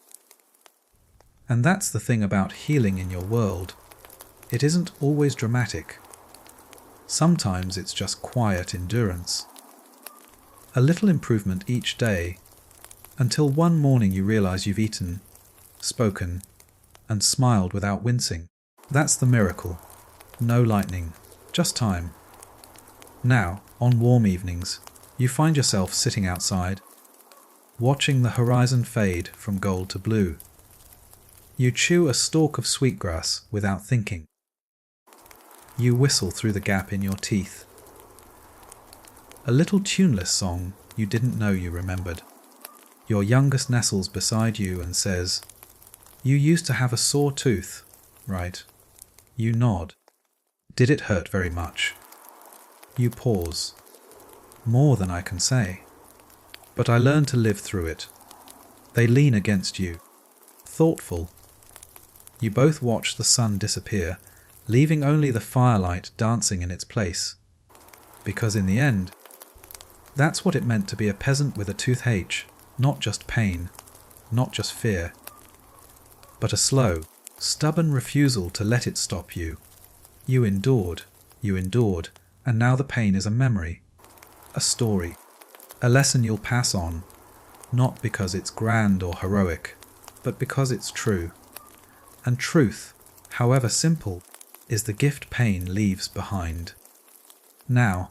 And that's the thing about healing in your world. It isn't always dramatic. Sometimes it's just quiet endurance. A little improvement each day, until one morning you realize you've eaten, spoken, and smiled without wincing. That's the miracle. No lightning, just time. Now, on warm evenings, you find yourself sitting outside, watching the horizon fade from gold to blue. You chew a stalk of sweetgrass without thinking. You whistle through the gap in your teeth. A little tuneless song you didn't know you remembered. Your youngest nestles beside you and says, "You used to have a sore tooth, right?" You nod. "Did it hurt very much?" You pause. "More than I can say. But I learned to live through it." They lean against you, thoughtful. You both watch the sun disappear, leaving only the firelight dancing in its place. Because in the end, that's what it meant to be a peasant with a toothache, not just pain, not just fear, but a slow, stubborn refusal to let it stop you. You endured, and now the pain is a memory, a story, a lesson you'll pass on, not because it's grand or heroic, but because it's true. And truth, however simple, is the gift pain leaves behind. Now,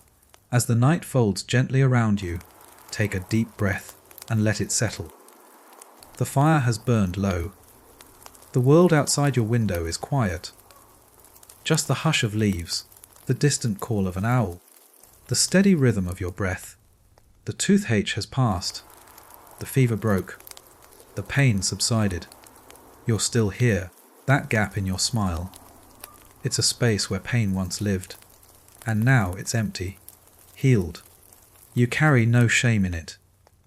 as the night folds gently around you, take a deep breath and let it settle. The fire has burned low. The world outside your window is quiet. Just the hush of leaves, the distant call of an owl, the steady rhythm of your breath. The toothache has passed. The fever broke. The pain subsided. You're still here, that gap in your smile. It's a space where pain once lived, and now it's empty, healed. You carry no shame in it,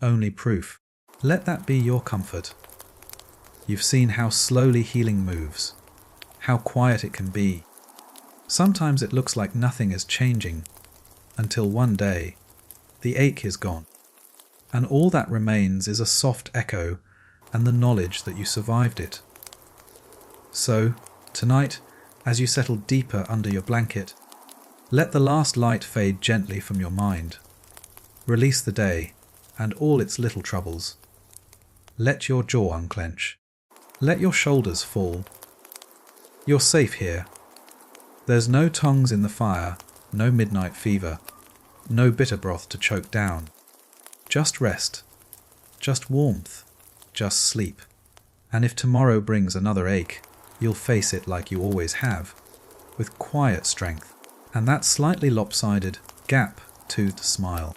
only proof. Let that be your comfort. You've seen how slowly healing moves, how quiet it can be. Sometimes it looks like nothing is changing, until one day, the ache is gone, and all that remains is a soft echo and the knowledge that you survived it. So, tonight, as you settle deeper under your blanket, let the last light fade gently from your mind. Release the day and all its little troubles. Let your jaw unclench. Let your shoulders fall. You're safe here. There's no tongs in the fire, no midnight fever, no bitter broth to choke down. Just rest, just warmth, just sleep. And if tomorrow brings another ache, you'll face it like you always have, with quiet strength and that slightly lopsided, gap-toothed smile.